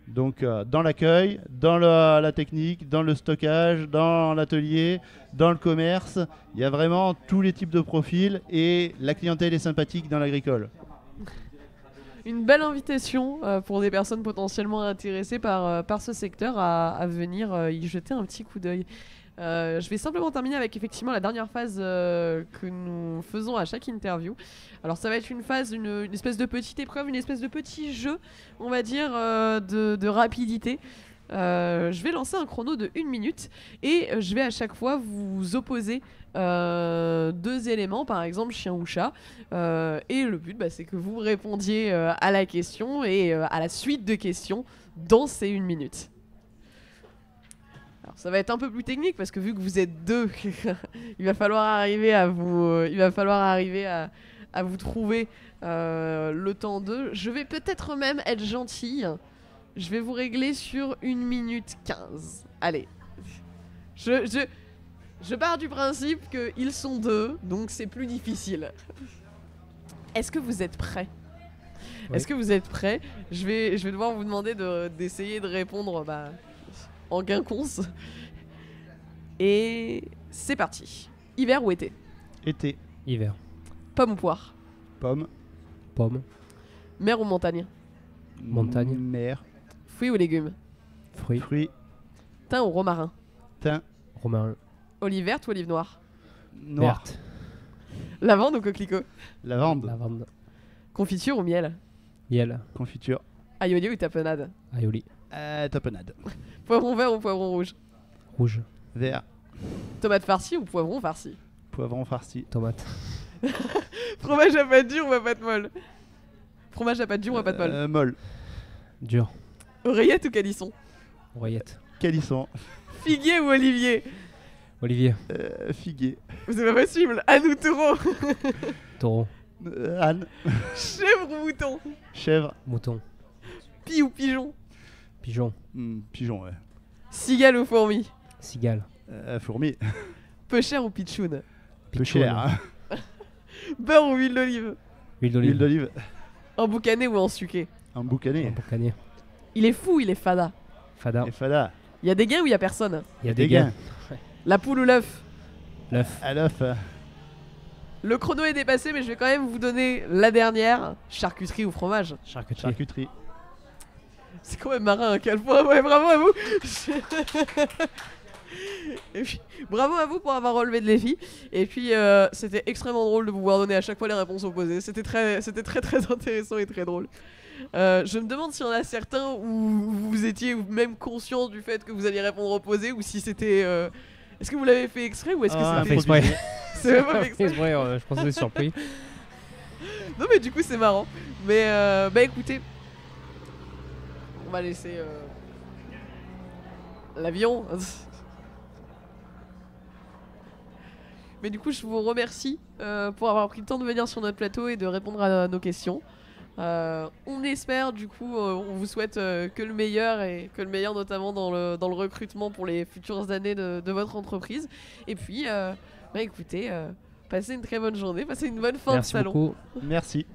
Donc dans l'accueil, dans la technique, dans le stockage, dans l'atelier, dans le commerce, il y a vraiment tous les types de profils et la clientèle est sympathique dans l'agricole. Une belle invitation pour des personnes potentiellement intéressées par ce secteur à venir y jeter un petit coup d'œil. Je vais simplement terminer avec effectivement la dernière phase que nous faisons à chaque interview. Alors ça va être une phase, une espèce de petite épreuve, une espèce de petit jeu, on va dire, de rapidité. Je vais lancer un chrono de 1 minute et je vais à chaque fois vous opposer 2 éléments, par exemple chien ou chat. Et le but, c'est que vous répondiez à la question et à la suite de questions dans ces 1 minute. Alors, ça va être un peu plus technique parce que vu que vous êtes 2, il va falloir arriver à vous trouver le temps d'eux. Je vais peut-être même être gentille. Je vais vous régler sur 1 minute 15. Allez. Je pars du principe qu'ils sont 2, donc c'est plus difficile. Est-ce que vous êtes prêts ? Oui. Est-ce que vous êtes prêts ? Je vais devoir vous demander d'essayer de répondre en guinconce. Et c'est parti. Hiver ou été ? Été. Hiver. Pomme ou poire ? Pomme. Pomme. Mer ou montagne ? Montagne. Mer. Fruits ou légumes ? Fruits. Fruits. Thym ou romarin ? Thym. Romarin. Olive verte ou olive noire ? Noir. Verte. Lavande ou coquelicot ? Lavande. Lavande. Confiture ou miel ? Miel. Confiture. Aioli ou tapenade ? Aioli. Tapenade. Poivron vert ou poivron rouge ? Rouge. Vert. Tomate farcie ou poivron farci ? Poivron farci. Tomate. Fromage à pâte dure ou à pâte molle ? Fromage à pâte dure ou à pâte molle ? Molle. Dur. Oreillette ou calisson ? Oreillette. Calisson. Figuier ou olivier ? Olivier. Figuier. C'est pas possible. Anne ou taureau ? Taureau. Anne. Chèvre ou mouton ? Chèvre. Mouton. Pie ou pigeon ? Pigeon. Pigeon, ouais. Cigale ou fourmi ? Cigale. Fourmi. Peu cher ou pitchoun ? Peu cher. Beurre ou huile d'olive ? Huile d'olive. Huile d'olive. En boucané ou en sucé ? En boucané. Un boucanier. Il est fou ou il est fada ? Fada. Et fada. Il y a des gains ou il y a personne ? Il y a des gains. La poule ou l'œuf ? L'œuf. À l'œuf. Le chrono est dépassé, mais je vais quand même vous donner la dernière. Charcuterie ou fromage ? Charcuterie. Charcuterie. C'est quand même marin à quel point. Ouais, bravo à vous. Et puis, bravo à vous pour avoir relevé le défi. Et puis c'était extrêmement drôle de pouvoir donner à chaque fois les réponses opposées. C'était très intéressant et très drôle. Je me demande s'il y en a certains où vous étiez même conscient du fait que vous alliez répondre opposé, ou si c'était... Est-ce que vous l'avez fait exprès ou est-ce que c'était... fait exprès. C'est même pas fait exprès. Je pense que c'est surpris. Non mais du coup c'est marrant. Mais écoutez, on va laisser l'avion. Mais du coup je vous remercie pour avoir pris le temps de venir sur notre plateau et de répondre à nos questions. On espère du coup, on vous souhaite que le meilleur, et que le meilleur notamment dans le recrutement pour les futures années de votre entreprise. Et puis écoutez, passez une très bonne journée, passez une bonne fin de salon. Merci beaucoup. Merci.